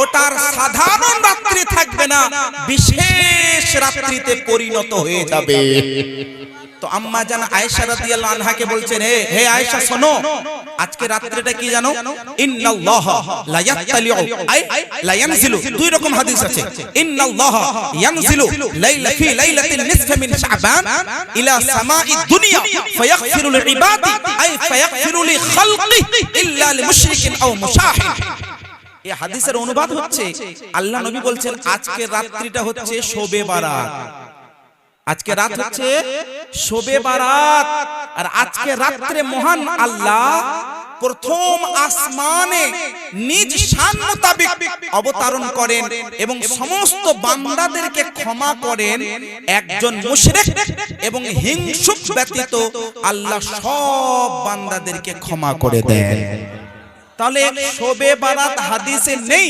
ওটার সাধারণ রাত্রি থাকবে না, বিশেষ রাত্রিতে পরিণত হয়ে যাবে। তো আম্মা জান আয়েশা রাদিয়াল্লাহু আনহাকে বলছেন, হে আয়েশা শোনো, আজকে রাত্রিটা কি জানো? ইন্নাল্লাহা লা ইয়াত্তালিউ আই লা ইয়ানজিলু, দুই রকম হাদিস আছে। ইন্নাল্লাহা ইয়ানজিলু লাইলা ফি লাইলাতিন নিসফি মিন শাবান ইলা সামাই দুনিয়া ফায়াগফিরু লিইবাদি আই ফায়াগফিরু লি খালকি ইল্লা লিমুশরিকিন আও মুশাহিদ। এই হাদিসের অনুবাদ হচ্ছে আল্লাহ নবী বলছেন আজকে রাত্রিটা হচ্ছে শবে বারাত, আজকে রাত হচ্ছে শবে বারাত। আর আজকে রাত্রে মহান আল্লাহ প্রথম আসমানে নিজ শান মোতাবেক অবতরণ করেন এবং সমস্ত বান্দাদেরকে ক্ষমা করেন। একজন মুশরিক এবং হিংসুক ব্যতীত আল্লাহ সব বান্দাদেরকে ক্ষমা করে দেন। তাহলে শবে বারাত হাদিসে নেই,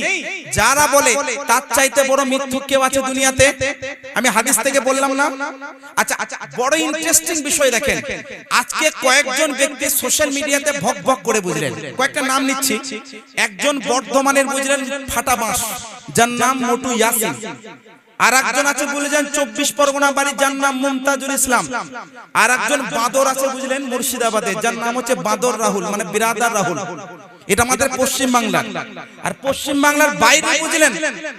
যারা বলে তার চাইতে বড় মিথ্যুক কেউ আছে দুনিয়াতে? আমি হাদিস থেকে বললাম না। আচ্ছা, বড় ইন্টারেস্টিং বিষয় দেখেন, আজকে কয়েকজন ব্যক্তি সোশ্যাল মিডিয়াতে ভক ভক করে, বুঝলেন, কয়েকটা নাম নিচ্ছি। একজন বর্ধমানের, বুঝলেন, ফাটা বাঁশ, যার নাম মোটু ইয়াসিন। আর একজন আছে বুঝলেন 24 পরগনা বাড়ি, যার নাম মুমতাজুল ইসলাম। আর একজন বাদর আছে বুঝলেন মুর্শিদাবাদে, যার নাম হচ্ছে বাদর রাহুল, মানে বিরাদার রাহুল। এটা আমাদের পশ্চিম বাংলা। আর পশ্চিম বাংলার বাইরে বুঝলেন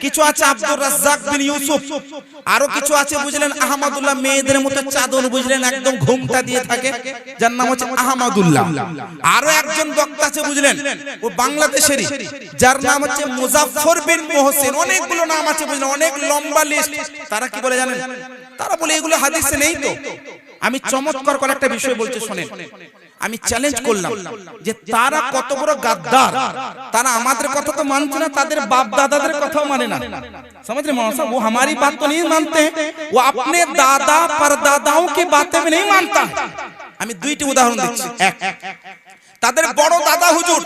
কিছু আছে আব্দুর রাজ্জাক বিন ইউসুফ, আরো কিছু আছে বুঝলেন আহমদুল্লাহ, মেয়েদের মতো চাদর, বুঝলেন, একদম ঘুমটা দিয়ে থাকে, যার নাম হচ্ছে আহমদুল্লাহ। আরো একজন বক্তা আছে বুঝলেন, ও বাংলাদেশেরই, যার নাম হচ্ছে মুজাফফর বিন মোহসিন। অনেকগুলো নাম আছে বুঝলেন, অনেক লম্বা লিস্ট। তারা কি বলে জানেন? তারা বলে এগুলো হাদিসে নেই। তো আমি চমৎকার করে একটা বিষয় বলতে শোনেন, আমি চ্যালেঞ্জ করলাম যে তারা কত বড় গাদ্দার। তারা আমাদের কথা তো মানছে না, তাদের বাপ দাদাদের কথাও মানে না। समझ रहे मौलाना साहब, वो हमारी बात तो नहीं मानते, वो अपने दादा परदादाओं की बातें भी नहीं मानता। আমি দুইটি উদাহরণ দিচ্ছি। এক, তাদের বড় দাদা হুজুর,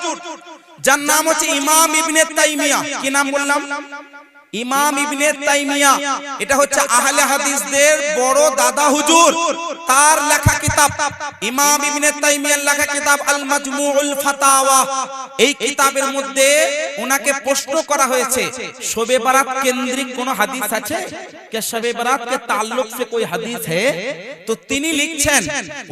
যার নাম হচ্ছে ইমাম ইবনে তাইমিয়া। কি নাম বললাম? ইমাম ইবনে তাইমিয়া। এটা হচ্ছে আহলে হাদিসদের বড় দাদা হুজুর। তার লেখা কিতাব, ইমাম ইবনে তাইমিয়ার লেখা কিতাব আল মাজমুউল ফাতাওয়া। এই কিতাবের মধ্যে ওনাকে প্রশ্ন করা হয়েছে শবে বারাত কেন্দ্রিক কোন হাদিস আছে? কে শবে বারাত के ताल्लुक से कोई हदीस है? तो তিনি লিখছেন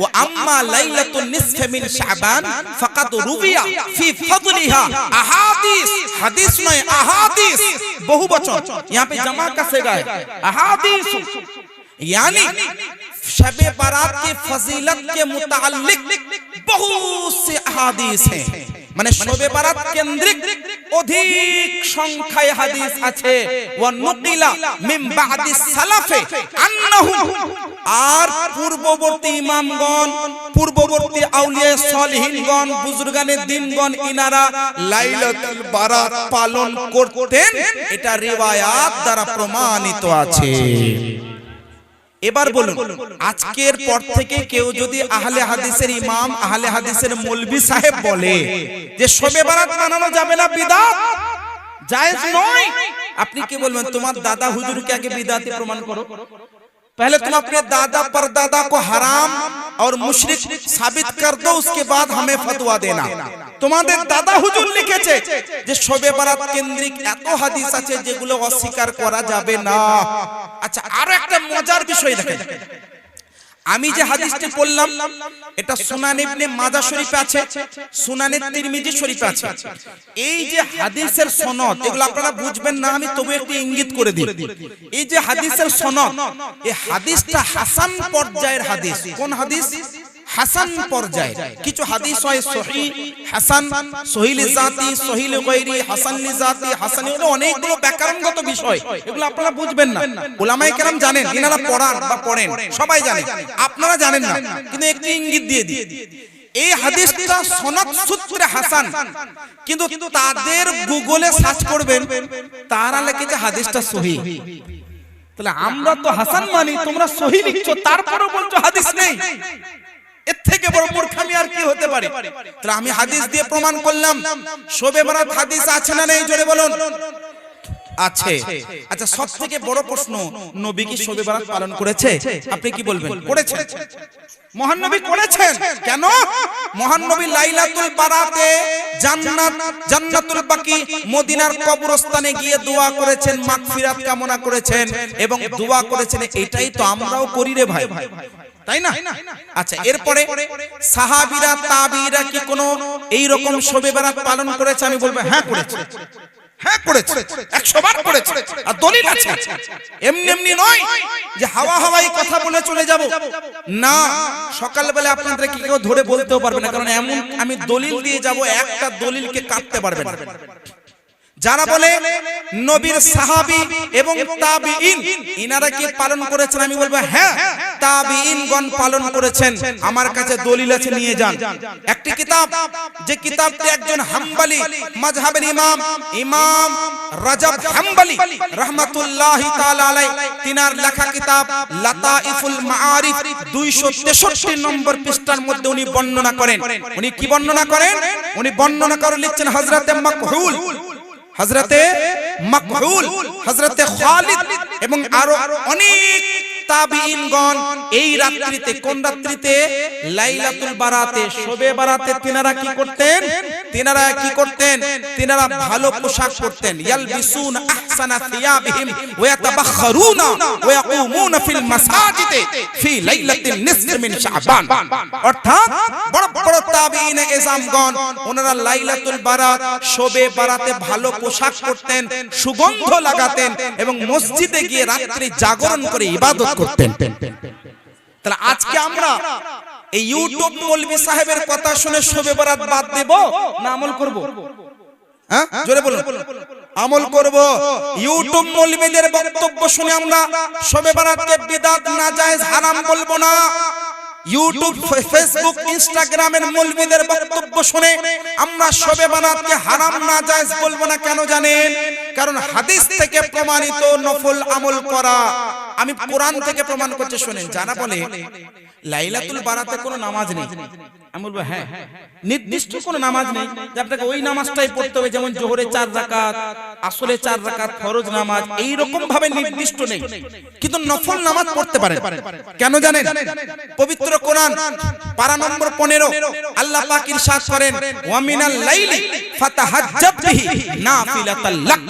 ও আম্মা লাইলাতুন নিসফি মিন শাবান ফাকাদ রুবিয়া ফি ফাদলিহা আহাদিস। হাদিস নয়, আহাদিস, বহু বচন, यहाँ पे जमा कसेगा है, अहादीस, यानी शबे बारात की फजीलत के मुताल्लिक बहुत से अहादीस हैं। মানে শবে বারাত কেন্দ্রিক অধিক সংখ্যায় হাদিস আছে। ওয়া নুকিলা মিন বাদি সালাফে আন্নাহু, আর পূর্ববর্তী ইমামগণ, পূর্ববর্তী আউলিয়া সালিহিনগণ, বুজুর্গানে দিনগণ, ইনারা লাইলাতুল বারাত পালন করতেন। এটা রিওয়ায়াত দ্বারা প্রমাণিত আছে। এবার বলুন, আজকের পর থেকে কেউ যদি আহলে হাদিসের ইমাম, আহলে হাদিসের মৌলভী সাহেব বলে যে শবে বারাত মানানো যাবে না, বিদআত, জায়েজ নয়। আপনি কি বলবেন তোমার দাদা হুজুরকে আগে বিদাতি প্রমাণ করো, पहले तुम अपने दादा परदादा को हराम और मुशरिक साबित कर दो, उसके बाद हमें फतवा देना। তোমাদের দাদা হুজুর লিখেছে যে শবে বারাত কেন্দ্রিক এত হাদিস আছে যেগুলো অস্বীকার করা যাবে না। আচ্ছা, আরো একটা মজার বিষয় দেখেন, আমি যে হাদিসটি বললাম এটা সুনান ইবনে মাজাহ শরীফে আছে, সুনানে তিরমিজি শরীফে আছে। এই যে হাদিসের সনদ, এগুলো আপনারা বুঝবেন না, আমি তবু একটু ইঙ্গিত করে দিই। এই যে হাদিসের সনদ, এই হাদিসটা হাসান পর্যায়ের হাদিস। কোন হাদিস? হাসান পর্যায়ে। কিছু হাদিস হয় সহিহ, হাসান, সহিহ লিজাতি, সহিহ লিগাইরি, হাসান লিজাতি, হাসান, এগুলো অনেকগুলো ব্যাকরণগত বিষয়, এগুলো আপনারা বুঝবেন না। উলামায়ে কেরাম জানেন, ইনারা পড়ান বা পড়েন, সবাই জানেন, আপনারা জানেন না, কিন্তু একটু ইঙ্গিত দিয়ে দিই। এই হাদিসটা সনদ সূত্রে হাসান, কিন্তু তাদের গুগলে সার্চ করবেন, তারা লিখেছে হাদিসটা সহিহ। তাহলে আমরা তো হাসান মানি, তোমরা সহিহ লিখছো, তারপরেও বলছো হাদিস নেই। এর থেকে বড় মূর্খামি আর কি হতে পারে? তাহলে আমি হাদিস দিয়ে প্রমাণ করলাম। শবে বারাত হাদিস আছে না নেই, জোরে বলুন। আছে। আচ্ছা, সবথেকে বড় প্রশ্ন, নবী কি শবে বারাত পালন করেছে? আপনি কি বলবেন? করেছেন। মহান নবী করেছেন। কেন? মহান নবী লাইলাতুল বারাতে জান্নাতুল বাকি মদিনার কবরস্থানে গিয়ে দোয়া করেছেন, মাগফিরাত কামনা করেছেন এবং দোয়া করেছেন। এটাই তো আমরাও করি রে ভাই, তাই না? আচ্ছা, এরপরে সাহাবীরা তাবিঈরা কি কোনো এই রকম শবে বারাত পালন করেছে? আমি বলবো হ্যাঁ করেছে, হ্যাঁ করেছে, 100 বার করেছে, আর দলিল আছে। এমনি এমনি নয় যে হাওয়া হাওয়াই কথা বলে চলে যাব না। সকালবেলা আপনাদের কি কেউ ধরে বলতেও পারবে না, কারণ এমন আমি দলিল দিয়ে যাব, একটা দলিলকে কাটতে পারবে না। যারা বলে নবীর সাহাবী এবং তাবিঈন ইনারা কি পালন করেছেন? আমি বলবো হ্যাঁ, তাবিঈনগণ পালন করেছেন। আমার কাছে দলিল আছে, নিয়ে যান। একটি কিতাব, যে কিতাবটি একজন হাম্বলি মাযহাবের ইমাম রাজব হাম্বলি রাহমাতুল্লাহি তাআলা আলাইহি তিনার লেখা কিতাব লাতাইফুল মাআরিফ 263 নম্বর পৃষ্ঠার মধ্যে উনি বর্ণনা করেন। উনি কি বর্ণনা করেন? উনি বর্ণনা করে লিখছেন হযরতে মাকহুল, হযরতে মাকহুল, হযরতে খালিদ এবং আরো অনেক তাবিঈনগণ এই রাত্রিতে, কোন রাত্রিতে? লাইলাতুল বারাতে, শবে বারাতে তিনারা কি করতেন? তিনারা কি করতেন? তিনারা ভালো পোশাক পরতেন। ইয়ালবিসুনা আহসানা থিয়াবিহিম ওয়া ইয়াতাবাখখারুনা ওয়া ইয়াকুমুনা ফিল মাসাজিদে ফি লাইলাতিন নিসফি মিন শাবান। অর্থাৎ বড় বড় তাবিঈন এজামগণ ওনারা লাইলাতুল বারাত, শবে বারাতে ভালো পোশাক পরতেন, সুগন্ধ লাগাতেন এবং মসজিদে গিয়ে রাত্রি জাগরণ করে ইবাদত করতেন। তাহলে আজকে আমরা এই ইউটিউব মৌলভী সাহেবের কথা শুনে শবে বারাত বাদ দেব না আমল করব? হ্যাঁ, জোরে বলুন। আমল করব। ইউটিউব মৌলভীদের বক্তব্য শুনে আমরা শবে বারাতকে বিদআত, নাজায়েজ, হারাম বলবো না। ইউটিউব, ফেসবুক, ইনস্টাগ্রামের মৌলভীদের বক্তব্য শুনে আমরা শবে বারাতকে হারাম, নাজায়েজ বলবো না। কেন জানেন? কারণ হাদিস থেকে প্রমাণিত নফল আমল করা। আমি কোরআন থেকে প্রমাণ করতে শুনেন। যারা বলে লাইলাতুল বারাতে কোনো নামাজ নেই, আমি বলবো হ্যাঁ, নির্দিষ্ট কোনো নামাজ নেই যে আপনাকে ওই নামাজটাই পড়তে হবে, যেমন জোহরে 4 রাকাত, আসরে 4 রাকাত, ফরজ নামাজ, এই রকম ভাবে নির্দিষ্ট নেই, কিন্তু নফল নামাজ পড়তে পারেন। কেন জানেন? পবিত্র কোরআন পারা নম্বর 15 আল্লাহ পাক ইরশাদ করেন, ওয়া মিনাল লাইলি ফাতাহাজ্জাত বিহি নাফিলাতাল লাক।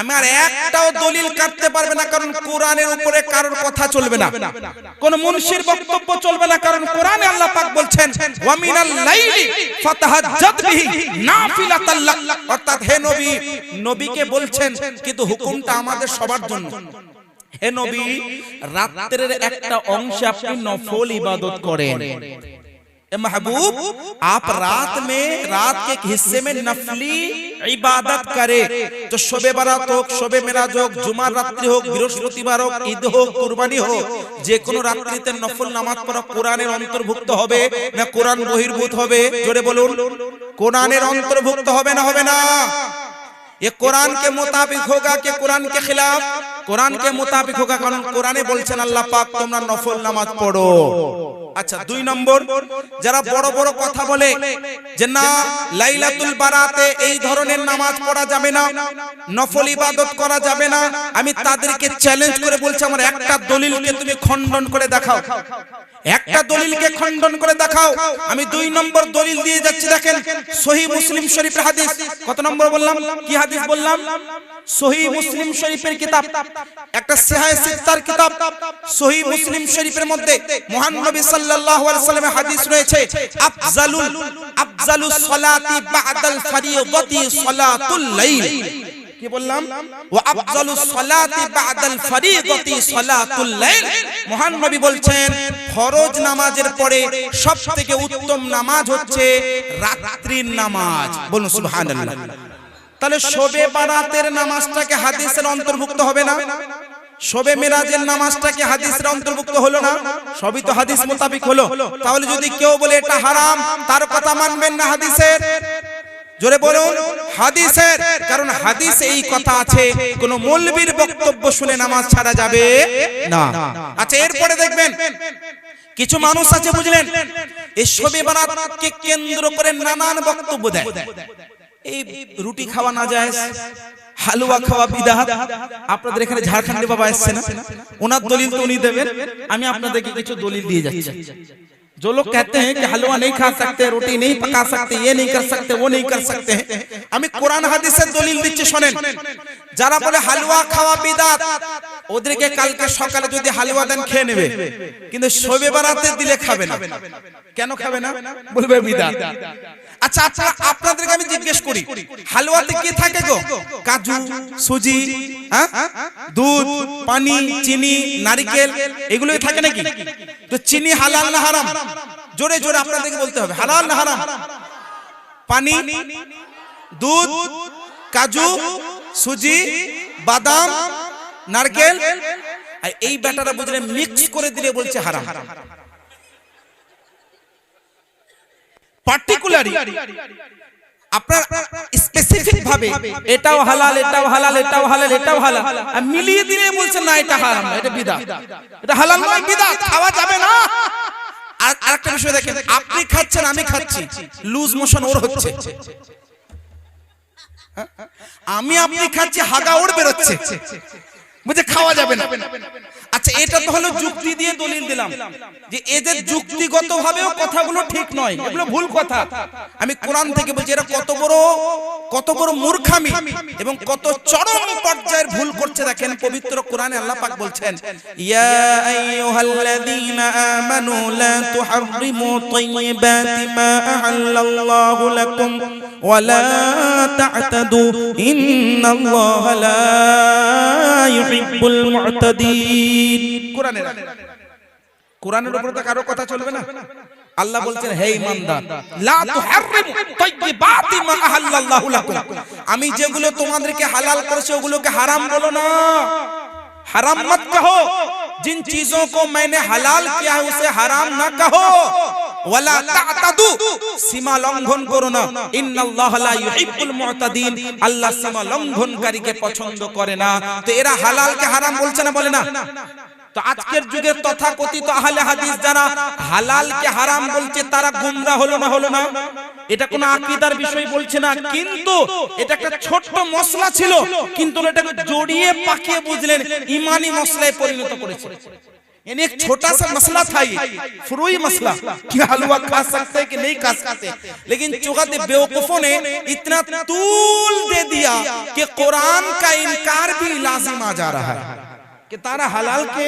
আমার একটাও দলিল কাটতে পারবে না, কারণ কোরআনের উপরে কারোর কথা চলবে না, কোন মুনশির বক্তব্য চলবে না, কারণ কোরআনে আল্লাহ পাক বলছেন ওয়া মিনাল লাইলি ফাতাহাজ্জাত বিহি নাফিলাতাল লাক। অর্থাৎ হে নবী, নবীকে বলছেন, কিন্তু হুকুমটা আমাদের সবার জন্য। হে নবী, রাতের একটা অংশে আপনি নফল ইবাদত করেন। महबूब, आप रात के एक हिस्से में नफली इबादत करे, तो शबे बारात हो, शबे मेराज हो, जुमार रात्रि हो, बृहस्पतिवार हो, ঈদ हो, কুরবানি हो, যে কোনো রাত্রিতে নফল নামাজ পড়া কোরআনের অন্তর্ভুক্ত হবে না কোরআন বহির্ভূত হবে? জোরে বলুন। কোরআনের অন্তর্ভুক্ত হবে না? হবে না। ये कुरान के मुताबिक होगा कि कुरान के खिलाफ? কোরআনকে মোতাবেক হোক, কারণ কোরআনে বলছেন আল্লাহ পাক তোমরা নফল নামাজ পড়ো। আচ্ছা, 2 নম্বর, যারা বড় বড় কথা বলে যে না লাইলাতুল বারাতে এই ধরনের নামাজ পড়া যাবে না, নফল ইবাদত করা যাবে না, আমি তাদেরকে চ্যালেঞ্জ করে বলছি আমার একটা দলিলকে তুমি খণ্ডন করে দেখাও, একটা দলিলকে খণ্ডন করে দেখাও। আমি 2 নম্বর দলিল দিয়ে যাচ্ছি, দেখেন সহিহ মুসলিম শরীফের হাদিস। কত নম্বর বললাম? কি হাদিস বললাম? সহিহ মুসলিম শরীফের কিতাব, একটা সিহাহ সিত্তার কিতাব। সহিহ মুসলিম শরীফের মধ্যে মহান নবী সাল্লাল্লাহু আলাইহি ওয়াসাল্লামের হাদিস রয়েছে, আফজালুস সালাতি বা'দাল ফারিয়্যিদাতি সালাতুল লাইল। কি বললাম? ওয়া আফজালুস সালাতি বা'দাল ফারিয়্যিদাতি সালাতুল লাইল। মহান নবী বলছেন ফরজ নামাজের পরে সবথেকে উত্তম নামাজ হচ্ছে রাত্রির নামাজ। বলুন সুবহানাল্লাহ। তাহলে শবে বারাতের নামাজটাকে হাদিসের অন্তর্ভুক্ত হবে না? শবে মিরাজের নামাজটাকে হাদিসের অন্তর্ভুক্ত হলো না? সবই তো হাদিস মোতাবেক হলো। তাহলে যদি কেউ বলে এটা হারাম, তার কথা মানবেন না হাদিসের? জোরে বলুন হাদিসের, কারণ হাদিসে এই কথা আছে কোন মৌলবীর বক্তব্য শুনে নামাজ ছাড়া যাবে না। আচ্ছা, এরপরে দেখবেন কিছু মানুষ আছে, বুঝলেন, এই শবে বারাতকে কেন্দ্র করে নানান বক্তব্য দেয়। এই রুটি খাওয়া না যায়, হালুয়া খাওয়া বিদআত। আপনাদের এখানে ঝাড়খণ্ডে বাবা আসছে না, ওনার দলিল তো উনি দেবেন। আমি আপনাদেরকে কিছু দলিল দিয়ে যাচ্ছি। जो लोग कहते हैं कि हलवा नहीं खा सकते, रोटी नहीं पका सकते, ये नहीं कर सकते, वो नहीं कर सकते हैं, আমি কোরআন হাদিসের দলিল দিচ্ছি শুনেন। যারা বলে হালুয়া খাওয়া বিদআত, ওদেরকে কালকে সকালে যদি হালুয়া দেন খেয়ে নেবে, কিন্তু শবে বারাতে দিলে খাবে না। কেন খাবে না? বলবে বিদআত। আচ্ছা, আপনাদেরকে আমি জিজ্ঞেস করি, হালুয়াতে কি থাকে গো? কাজু, সুজি, দুধ, পানি, চিনি, নারকেল, এগুলোই থাকে নাকি? তো চিনি হালাল না হারাম? জোরে জোরে আপনাদেরকে বলতে হবে, হালাল না হারাম? পানি, দুধ, কাজু, সুজি, বাদাম, নারকেল, আর এই ব্যাটারা বুঝলে মিক্স করে দিলে বলছে হারাম। পার্টিকুলারলি আপনার স্পেসিফিক ভাবে এটাও হালাল, এটাও হালাল, এটাও হালাল, এটাও হালাল, আর মিলিয়ে দিলে বলছে না এটা হারাম, এটা বিদআত, এটা হালাল নয়, বিদআত, খাওয়া যাবে না। আর আরেকটা বিষয় দেখেন, আপনি খাচ্ছেন, আমি খাচ্ছি, লুজ মোশন ওর হচ্ছে, আমি আপনি খাচ্ছি, হাগা ওর বেরোচ্ছে, বুঝে খাওয়া যাবে না। আচ্ছা, এটা তো হলো যুক্তি দিয়ে দলিল দিলাম যে এদের যুক্তিগত ভাবেও কথাগুলো ঠিক নয়, এগুলো ভুল কথা। আমি কোরআন থেকে বলছি এরা কত বড় মূর্খামি এবং কত চরম পর্যায়ের ভুল করছে। দেখেন পবিত্র কোরআনে আল্লাহ পাক বলছেন, ইয়া আইয়ুহাল্লাযীনা আমানু লা তুহাররিমু তাইয়্যিবাতি মা আহাল্লাল্লাহু লাকুম ওয়া লা তা'তাদু ইন্নাল্লাহা লা ইউহিব্বুল মু'তাদিন। কোরআনের উপরে তো কারো কথা চলবে না। আল্লাহ বলছেন, হে ঈমানদার, লা তুহাররিমু তাইয়্যিবাতি মা আহাল্লাল্লাহু লাকুম, আমি যেগুলো তোমাদেরকে হালাল করেছি ওগুলোকে হারাম বলো না, হারাম मत कहो, जिन चीजों को मैंने हलाल किया है उसे हराम ना कहो, वला तातदु, सीमा लंघन करो ना, इन्नल्लाह ला युहिब्बुल मुअतादिन, আল্লাহ सीमा লঙ্ঘনকারীকে পছন্দ করে না। তো এরা হালালকে হারাম বলছে না, বলে না? তো আজকের যুগের তথাকথিত আহলে হাদিস যারা হালালকে হারাম বলছে তারা গুমরা হলো না? এটা কোনো আকীদার বিষয় বলছে না, কিন্তু এটা একটা ছোট্ট মশলা ছিল, কিন্তু এটাকে জড়িয়ে পাকিয়ে বুঝলেন ঈমানি মশলায় পরিণত করেছে। यानी एक छोटा सा मसला था, ये फुरूई मसला कि हलवा खा सकते हैं कि नहीं खा सकते, लेकिन चुगत बेवकूफों ने इतना तूल दे दिया कि कुरान का इनकार भी लाजिम आ जा रहा है कि तारा हलाल के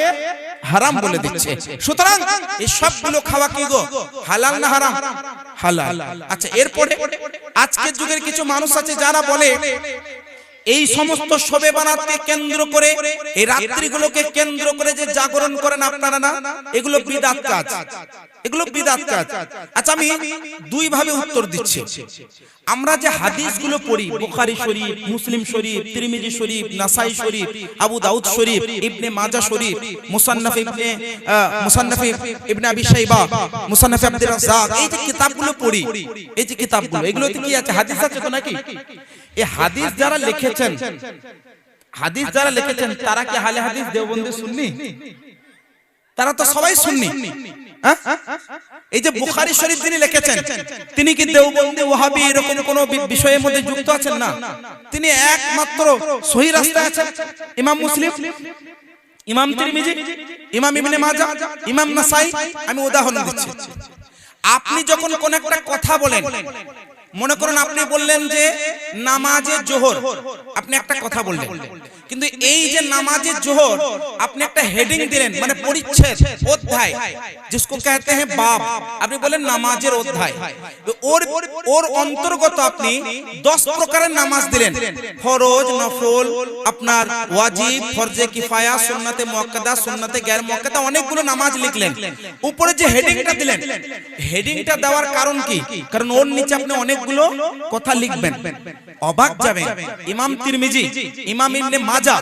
হারাম বলে দিচ্ছে। সুতরাং এই সবগুলো খাওয়া কি গো, হালাল না হারাম? হালাল। আচ্ছা, এরপরে আজকের যুগের কিছু মানুষ আছে যারা বলে এই সমস্ত শবে বারাতকে কেন্দ্র করে, এই রাত্রিগুলোকে কেন্দ্র করে যে জাগরণ করেন আপনারা না, এগুলো বিদআত কাজ, এগুলো বিদআত কাজ। আচ্ছা, আমি দুই ভাবে উত্তর দিচ্ছি। আমরা যে হাদিসগুলো পড়ি, বুখারী শরীফ, মুসলিম শরীফ, তিরমিজি শরীফ, নাসাই শরীফ, আবু দাউদ শরীফ, ইবনে মাজাহ শরীফ, মুসান্নাফ ইবনে আবি শাইবা, মুসান্নাফ আব্দুর রাজ্জাক, এই যে কিতাবগুলো পড়ি, এই যে কিতাবগুলো, এগুলোতে কি আছে? হাদিস আছে তো নাকি? এই হাদিস যারা লিখেছেন হাদিস যারা লিখেছেন তারা কি আহলে হাদিস দেওবন্দি সুন্নি? তারা তো সবাই সুন্নি। এই যে বুখারী শরীফ যিনি লিখেছেন তিনি কি দেওবন্দি ওয়াহাবি এরকম কোন বিষয়ের মধ্যে যুক্ত আছেন না। তিনি একমাত্র সহিহ রাস্তায় আছেন। ইমাম মুসলিম, ইমাম তিরমিজি, ইমাম ইবনে মাজাহ, ইমাম নাসাই, আমি উদাহরণ দিচ্ছি। আপনি যখন কোন একটা কথা বলেন, মনে করুন আপনি বললেন যে নামাজে জোহর, আপনি একটা কথা বললেন, কিন্তু এই যে নামাজে জোহর আপনি একটা হেডিং দিলেন, মানে পরিচ্ছেদ, অধ্যায়, जिसको कहते हैं बाब, আপনি বলেন নামাজের অধ্যায়, তো ওর অন্তর্গত আপনি 10 প্রকারের নামাজ দিলেন, ফরজ, নফল, আপনার ওয়াজিব, ফরজে কিফায়া, সুন্নতে মুআক্কাদা, সুন্নতে গায়র মুআক্কাদা, অনেকগুলো নামাজ লিখলেন। উপরে যে হেডিংটা দিলেন, হেডিংটা দেওয়ার কারণ কি? কারণ ওর নিচে আপনি অনেকগুলো কথা লিখবেন। অবাক যাবেন, ইমাম তিরমিজি, ইমাম ইবনে মাজাহ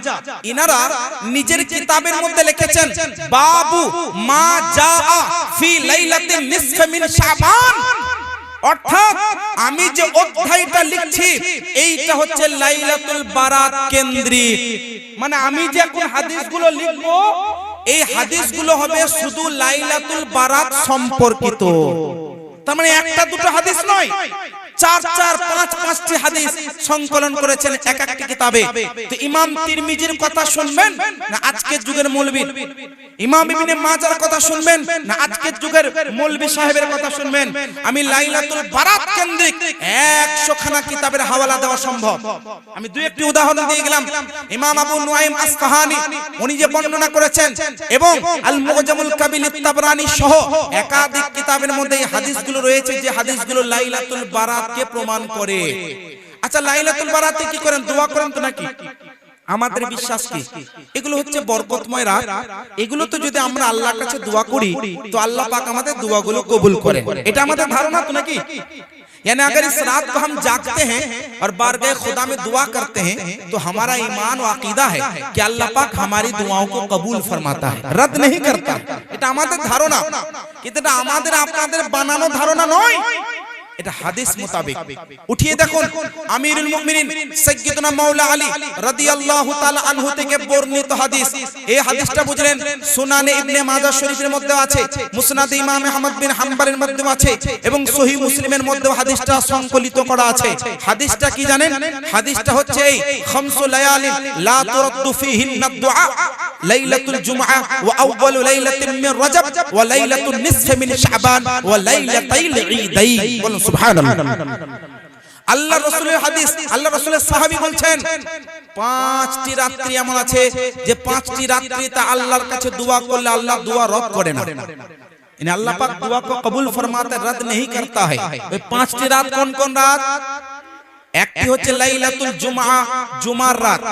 ইনারা নিজের কিতাবের মধ্যে লিখেছেন বাবু মা জাআ ফি লাইলাতিন নিসফ মিন শাবান, অর্থাৎ আমি যে অধ্যায়টা লিখছি এইটা হচ্ছে লাইলাতুল বারাত কেন্দ্রিক। মানে আমি যে এখন হাদিসগুলো লিখব এই হাদিসগুলো হবে শুধু লাইলাতুল বারাত সম্পর্কিত। তার মানে একটা দুটো হাদিস নয়, 4-5টি হাদিস সংকলন করেছেন এক একটি কিতাবে। তো ইমাম তিরমিজির কথা শুনবেন না আজকের যুগের মৌলবী? ইমাম ইবনে মাজাহর কথা শুনবেন না আজকের যুগের মৌলবী সাহেবের কথা শুনবেন? আমি লাইলাতুল বারাত কেন্দ্রিক 100 খানা কিতাবের হাওয়ালা দেওয়া সম্ভব। আমি দুই একটি উদাহরণ দিয়ে গেলাম। ইমাম আবু নুআইম আসফাহানি উনি যে বর্ণনা করেছেন এবং আল মুজামুল কাবির তাবরানী সহ একাধিক কিতাবের মধ্যে এই হাদিসগুলো রয়েছে যে হাদিসগুলো লাইলাতুল বারাত কে প্রমাণ করে। আচ্ছা, লাইলাতুল বারাতে কি করেন? দোয়া করেন তো নাকি? আমাদের বিশ্বাস কি এগুলো হচ্ছে বরকতময় রাত। এগুলো তো যদি আমরা আল্লাহর কাছে দোয়া করি তো আল্লাহ পাক আমাদের দোয়াগুলো কবুল করেন, এটা আমাদের ধারণা তো নাকি? यानी अगर इस रात को हम जागते हैं और बारगाह खुदा में दुआ करते हैं तो हमारा ईमान और अकीदा है कि अल्लाह पाक हमारी दुआओं को कबूल फरमाता है, रद्द नहीं करता। এটা আমাদের ধারণা, কিন্তু এটা আমাদের আপনাদের বানানো ধারণা নয়, এটা হাদিস মোতাবেক। উঠিয়ে দেখুন আমিরুল মুমিনিন সাইয়্যিদুনা মাওলা আলী রাদিয়াল্লাহু তাআলা আনহু থেকে বর্ণিত হাদিস। এই হাদিসটা বুঝলেন সুনানে ইবনে মাজাহ শরীফের মধ্যে আছে, মুসনাদে ইমাম আহমদ বিন হাম্বলের মধ্যে আছে এবং সহিহ মুসলিমের মধ্যে হাদিসটা সংকলিত করা আছে। হাদিসটা কি জানেন? হাদিসটা হচ্ছে এই খামসু লায়ালিন লা তুরাদ্দু ফিহিন্না দুআ, লাইলাতুল জুমআ ওয়া আউয়ালু লাইলাতিন মিন রাজব ওয়া লাইলাতুন নিসফি মিন শাবান ওয়া লাইলাতাইল ঈদাইন। সুবহানাল্লাহ। আল্লাহ রাসূলের হাদিস, আল্লাহ রাসূলের সাহাবী বলছেন 5টি রাত্রি এমন আছে যে 5টি রাত্রিতে আল্লাহর কাছে দোয়া করলে আল্লাহ দোয়া রদ করে না। यानी अल्लाह पाक दुआ को कबूल फरमाता है, रद्द नहीं करता है। ওই 5টি রাত কোন কোন রাত? একটি হচ্ছে লাইলাতুল জুমআ, জুমার রাত,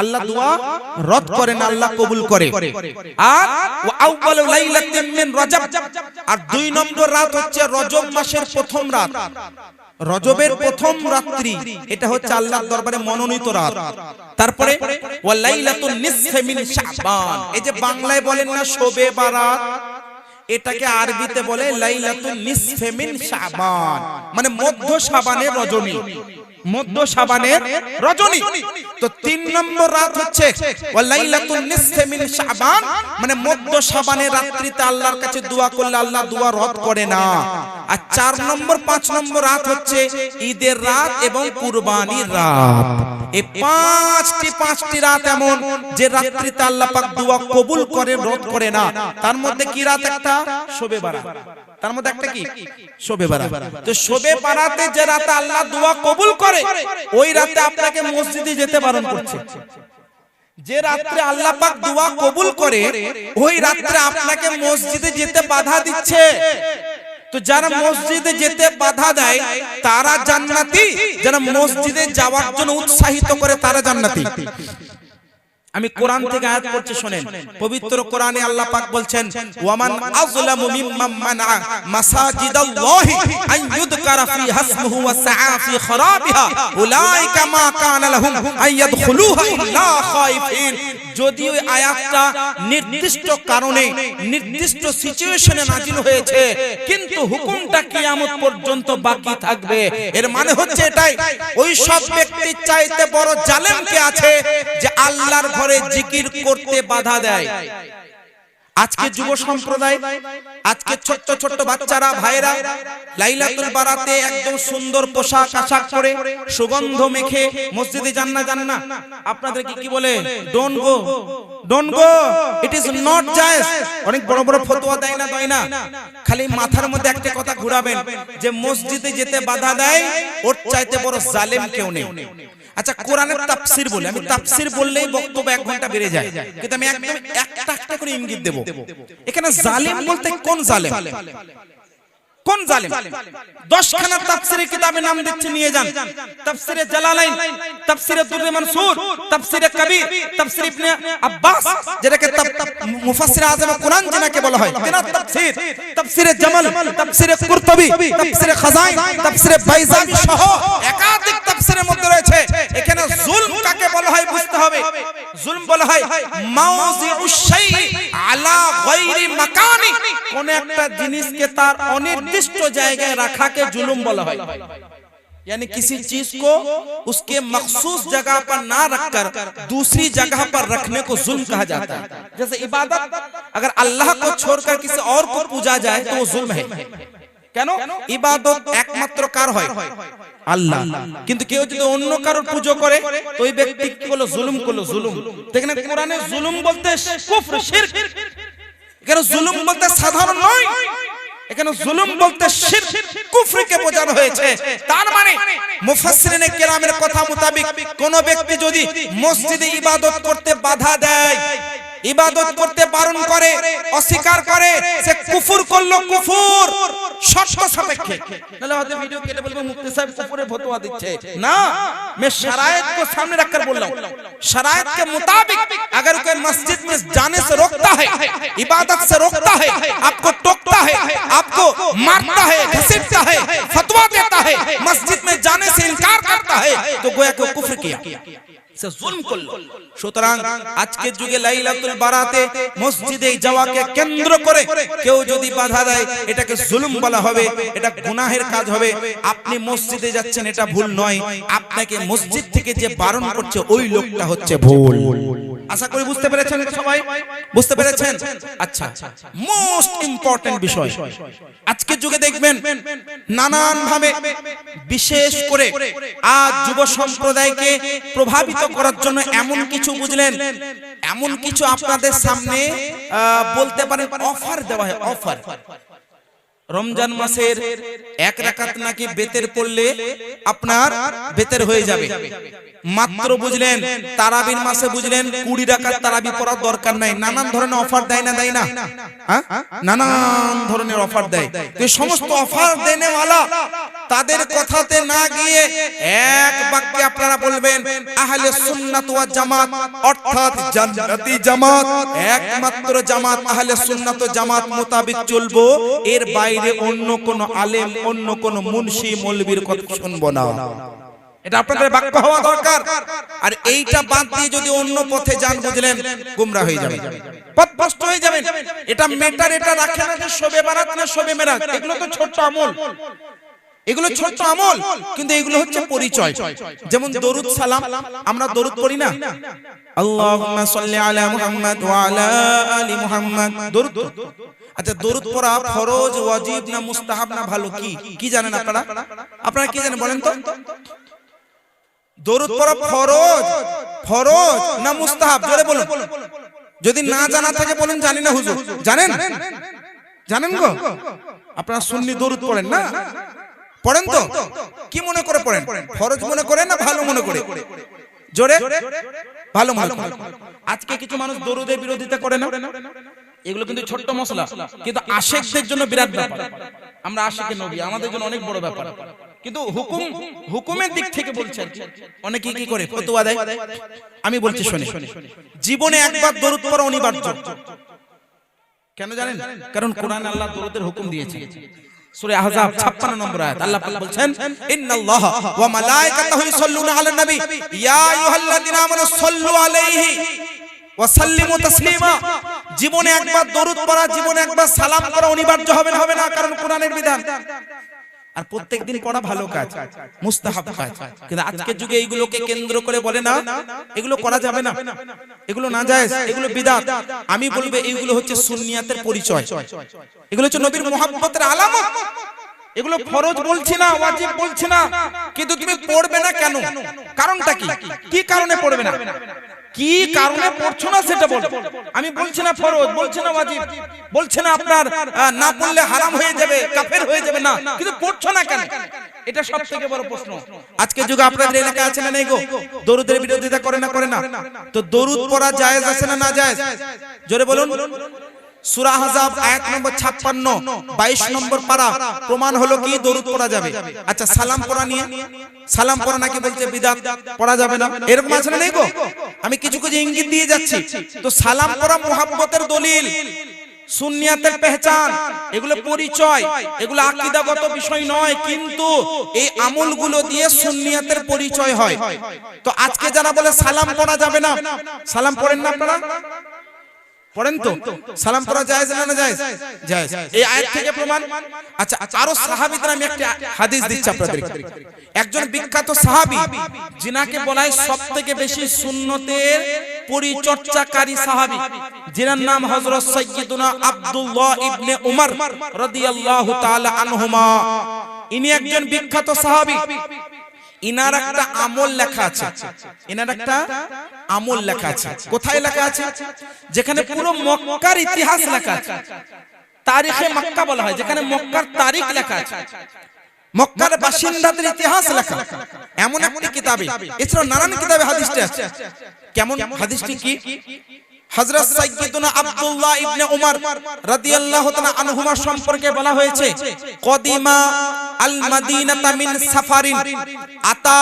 আল্লাহ দোয়া রদ করে না, আল্লাহ কবুল করে। আর ওয়া আউয়ালু লাইলাতিন মিন রাজব, আর 2 নম্বর রাত হচ্ছে রজব মাসের প্রথম রাত, রজবের প্রথম রাত্রি, এটা হচ্ছে আল্লাহর দরবারে মনোনীত রাত। তারপরে ওয়া লাইলাতুন নিসফি মিন শাবান, এই যে বাংলায় বলেন না শবে বারাত, এটাকে আরবিতে বলে লাইলাতুন নিসফি মিন শাবান, মানে মধ্য শাবানের রজনী, মধ্য শাবানের রজনী। তো 3 নম্বর রাত হচ্ছে ওয়া লাইলাতুন নিসফি মিন শাবান, মানে মধ্য শাবানের রাত্রিতে আল্লাহর কাছে দোয়া করলে আল্লাহ দোয়া রদ করে না। আর 4 নম্বর 5 নম্বর রাত হচ্ছে ঈদের রাত এবং কুরবানির রাত। এই 5টি রাত এমন যে রাত্রিতে আল্লাহ পাক দোয়া কবুল করে, রদ করে না। তার মধ্যে কি রাত? একটা শবে বারাত, তার মধ্যে একটা কি? শবে বারাত। তো শবে বারাতে যে রাতে আল্লাহ দোয়া কবুল করে ওই রাতে আপনাকে মসজিদে যেতে বারণ করছে। যে রাতে আল্লাহ পাক দোয়া কবুল করে ওই রাতে আপনাকে মসজিদে যেতে বাধা দিচ্ছে। তো যারা মসজিদে যেতে বাধা দেয় তারা জান্নাতি, যারা মসজিদে যাওয়ার জন্য উৎসাহিত করে তারা জান্নাতি। আমি কোরআন থেকে আয়াত পড়ছি শুনেন। পবিত্র কোরআনে আল্লাহ পাক বলছেন ওয়ামান আযলামু মিম্মান মানআ মাসাজিদাল্লাহি আন ইউযকারা ফি হাসমুহু ওয়া সাআ ফি খরাবিহা উলাইকা মা কানা লাহুম আন ইয়াদখুলুহা ইল্লা খায়ফিন। যদি ওই আয়াতটা নির্দিষ্ট কারণে নির্দিষ্ট সিচুয়েশনে নাযিল হয়েছে কিন্তু হুকুমটা কিয়ামত পর্যন্ত বাকি থাকবে, এর মানে হচ্ছে এটাই ওই সব ব্যক্তির চাইতে বড় জালেম কে আছে যে আল্লাহর ঘরে জিকির করতে বাধা দেয়। আজকে যুব সম্প্রদায়, আজকে ছোট্ট ছোট্ট বাচ্চারা ভাইরা লাইলাতুল বারাতে একদম সুন্দর পোশাক আশাক পরে সুগন্ধ মেখে মসজিদে যান না। আপনাদের কি বলে? Don't go, it is not জায়েজ। অনেক বড় বড় ফতোয়া দেয় না, খালি মাথার মধ্যে একটা কথা ঘুরাবেন যে মসজিদে যেতে বাধা দেয়, ওর চাইতে বড় জালেম কেউ নেই। আচ্ছা, কোরআনের তাফসীর বলে, আমি তাফসীর বললেই বক্তব্য 1 ঘন্টা বেড়ে যায়, কিন্তু আমি একদম একটা করে ইঙ্গিত দেব। এখানে জালিম বলতে কোন জালেম? কোন জালেম? 10 খানা তাফসীরের কিতাবের নাম দিচ্ছি, নিয়ে যান। তাফসীরে জালালাইন, তাফসীরে দুররে মানসুর, তাফসীরে কবির, তাফসীর ইবনে আব্বাস, যেটাকে মুফাসসির আযম কোরআন যেটাকে বলা হয়, তিনার তাফসীর, তাফসীরে জামাল, তাফসীরে কুরতুবী, তাফসীরে খাজাইন, তাফসীরে বাইজাবি সহ একাধিক তাফসীরের মধ্যে রয়েছে। এখানে জুলম কাকে বলা হয় বুঝতে হবে। জুলম বলা হয় মাউযিউশ শাই আলা গায়রি মাকানি, কোন একটা জিনিসকে তার অনির্দিষ্ট জায়গায় রাখাকে जुल्म बोला है। यानी किसी चीज को उसके मखसूस जगह पर ना रखकर दूसरी जगह पर रखने को जुल्म कहा जाता है। जैसे इबादत, अगर अल्लाह को छोड़कर किसी और को पूजा जाए तो वो जुल्म है। কেন? ইবাদত একমাত্র কার হয়? আল্লাহ। কিন্তু কেউ যদি অন্য কারোর পূজা করে তো ওই ব্যক্তি কি হলো? জুলুম করলো, জুলুম। দেখেন কোরআনে জুলুম বলতে কুফর, শিরক। এখানে জুলুম বলতে সাধারণ নয়, এখানে জুলুম বলতে শিরক, কুফরকে বোঝানো হয়েছে। তার মানে মুফাসসিরিনে কেরামের কথা মোতাবেক কোন ব্যক্তি যদি মসজিদে ইবাদত করতে বাধা দেয়, ইবাদত করতে বারণ করে, অস্বীকার করে, সে কুফর করলো, কুফর শর্ত সাপেক্ষে। নালে হয়তো ভিডিও কেটে বলবো মুফতি সাহেব কুফরের ফতোয়া দিচ্ছে। না, मैं शरायत को सामने रखकर बोल रहा हूं। शरायत के मुताबिक अगर कोई मस्जिद में जाने से रोकता है, इबादत से रोकता है, आपको टोकता है, आपको मारता है, घसीटता है, फतवा देता है, मस्जिद में जाने से इनकार करता है, तो गोया कि कुफ्र किया, সে জুলম করলো। সুতরাং আজকের যুগে লাইলাতুল বারাতে মসজিদে যাওয়াকে কেন্দ্র করে কেউ যদি বাধা দেয়, এটাকে জুলম বলা হবে, এটা গুনাহের কাজ হবে। আপনি মসজিদে যাচ্ছেন, এটা ভুল নয়, আপনাকে মসজিদ থেকে যে বারণ করছে ওই লোকটা হচ্ছে ভুল। আশা করি বুঝতে পেরেছেন সবাই, বুঝতে পেরেছেন? আচ্ছা, মোস্ট ইম্পর্টেন্ট বিষয়, আজকের যুগে দেখবেন নানান ভাবে, বিশেষ করে আজ যুব সম্প্রদায়কে প্রভাবিত করার জন্য এমন কিছু বুঝলেন, এমন কিছু আপনাদের সামনে বলতে পারেন অফার দেওয়া হয়। অফার, রমজান মাসের 1 রাকাত নাকি বেতের পড়লে আপনার বেতের হয়ে যাবে। মাত্র বুঝলেন তারাবির মাসে বুঝলেন 20 রাকাত তারাবি পড়ার দরকার নাই। নানান ধরনের অফার দেয় না, দেয় না? নানান ধরনের অফার দেয়। তো এই সমস্ত অফার দেনেওয়ালা তাদের কথাতে না গিয়ে এক বাক্যে আপনারা বলবেন আহলে সুন্নাত ওয়া জামাত, অর্থাৎ জান্নাতি জামাত, একমাত্র জামাত আহলে সুন্নাত ওয়া জামাত মোতাবেক চলবো, এর বাইরে অন্য কোন আলেম, অন্য কোন মুন্সি মৌলবীর কথা শুনবো না। এটা আপনাদের বাক্য হওয়া দরকার। আর এইটা বাদ দিয়ে যদি অন্য পথে যান, বুঝলেন গোমরা হয়ে যাবেন, পথভ্রষ্ট হয়ে যাবেন। এটা মেটার, এটা রাখে না যে শবে বারাত না শবে মেরাজ, এগুলো তো ছোট আমল, এগুলো ছোট আমল, কিন্তু এগুলো হচ্ছে পরিচয়। যেমন দরুদ সালাম, আমরা দরুদ পড়ি না, আল্লাহুম্মা সাল্লি আলা মুহাম্মাদ ওয়া আলা আলি মুহাম্মাদ, দরুদ। আচ্ছা, দরুদ পড়া ফরজ, ওয়াজিব না মুস্তাহাব না ভালো, কি জানেন আপনারা? আপনারা কি জানেন বলেন তো? দরুদ পড়া ফরজ না মুস্তাহাব? জোরে বলুন। যদি না জানা থাকে বলেন জানি না হুজুর। জানেন? জানেন গো? আপনারা সুন্নি দরুদ পড়েন না? পড়েন তো? কি মনে করে পড়েন? ফরজ মনে করে না ভালো মনে করে? জোরে ভালো মনে করে। আজকে কিছু মানুষ দরুদের বিরোধিতা করে না, এগুলো কিন্তু ছোট্ট মশলা, কিন্তু আশিকদের জন্য বিরাট ব্যাপার। আমরা আশিকে নবী, আমাদের জন্য অনেক বড় ব্যাপার। কিন্তু হুকুমের দিক থেকে বলছেন অনেকে কি করে ফতোয়া দেয়। আমি বলছি শুনে, জীবনে একবার দরুদ পড়া অনিবার্য। কেন জানেন? কারণ কোরআনে আল্লাহ দরুদের হুকুম দিয়েছে। সূরা আহজাব 56 নম্বর আয়াত আল্লাহ পাক বলছেন, ইন্নাল্লাহা ওয়া মালায়েকাতাহু ইউসাল্লুনা আলান নবী ইয়া আইয়ুহাল্লাযিনা আমানু সাল্লু আলাইহি ওয়া সাল্লিমু তাসলিমা। জীবনে একবার দরুদ পড়া, জীবনে একবার সালাম করা অনিবার্য হবে না, কারণ কোরআনের বিধান। আর প্রত্যেকদিন পড়া ভালো কাজ, মুস্তাহাব কাজ। কিন্তু আজকের যুগে এইগুলোকে কেন্দ্র করে বলে না এগুলো করা যাবে না, এগুলো নাজায়েজ, এগুলো বিদআত। আমি বলবো এইগুলো হচ্ছে সুন্নিয়াতের পরিচয়, এগুলো হচ্ছে নবীর মুহাব্বতের আলামত। এগুলো ফরজ বলছি না, ওয়াজিব বলছি না, কিন্তু তুমি পড়বে না কেন? কারণটা কি? কি কারণে পড়বে না? কি কারণে পড়ছো না সেটা বলো। আমি বলছি না ফরজ, বলছি না ওয়াজিব, বলছি না আপনার না পড়লে হারাম হয়ে যাবে, কাফের হয়ে যাবে, না, কিন্তু পড়ছো না কেন? এটা সবথেকে বড় প্রশ্ন। আজকে যুগে আপনাদের এলাকায় আছে না নেই গো? দরুদের বিরোধিতা করে না? তো দরুদ পড়া জায়েজ আছে না না জায়েজ? জোরে বলুন। সূরা আহজাব আয়াত নম্বর 56 22 নম্বর পারা প্রমাণ হলো কি দরুদ পড়া যাবে। আচ্ছা, সালাম পড়া নিয়ে, সালাম পড়া নাকি বলছে বিদআত, পড়া যাবে না, এরকম আছে না নেই গো? আমি কিছু ইঙ্গিত দিয়ে যাচ্ছি। তো সালাম পড়া মুহাব্বতের দলিল, সুন্নিয়াতের পেহচান, এগুলো পরিচয়, এগুলো আকীদাগত বিষয় নয়, কিন্তু এই আমলগুলো দিয়ে সুন্নিয়াতের পরিচয় হয়। তো আজকে যারা বলে সালাম পড়া যাবে না, সালাম পড়েন না আপনারা? পড়েন তো? সালাম পড়া জায়েজ না না জায়েজ? জায়েজ। এই আয়াত থেকে প্রমাণ। আচ্ছা, আরো সাহাবীদের আমি একটা হাদিস দিচ্ছি আপনাদের। একজন বিখ্যাত সাহাবী, যিনাকে বলা হয় সবথেকে বেশি সুন্নতের পরিচর্চাকারী সাহাবী, যিনার নাম হযরত সাইয়্যিদুনা আব্দুল্লাহ ইবনে উমর রাদিয়াল্লাহু তাআলা আনহুমা। ইনি একজন বিখ্যাত সাহাবী। ইনার একটা আমল লেখা আছে, ইনার একটা আমল লেখা আছে। কোথায় লেখা আছে? যেখানে পুরো মক্কার ইতিহাস লেখা আছে, তারিখে মক্কা বলা হয়, যেখানে মক্কার তারিখ লেখা আছে, মক্কার বাসিন্দাদের ইতিহাস লেখা, এমন একটি কিতাবে। এছাড়াও নানান কিতাবে হাদিসটা আছে। কেমন হাদিসটি কি? হযরত সাইয়্যিদুনা আব্দুল্লাহ ইবনে উমর রাদিয়াল্লাহু তাআলা আনহুমা সম্পর্কে বলা হয়েছে, কদিমা আল মাদিনাতা মিন সাফারিন আতা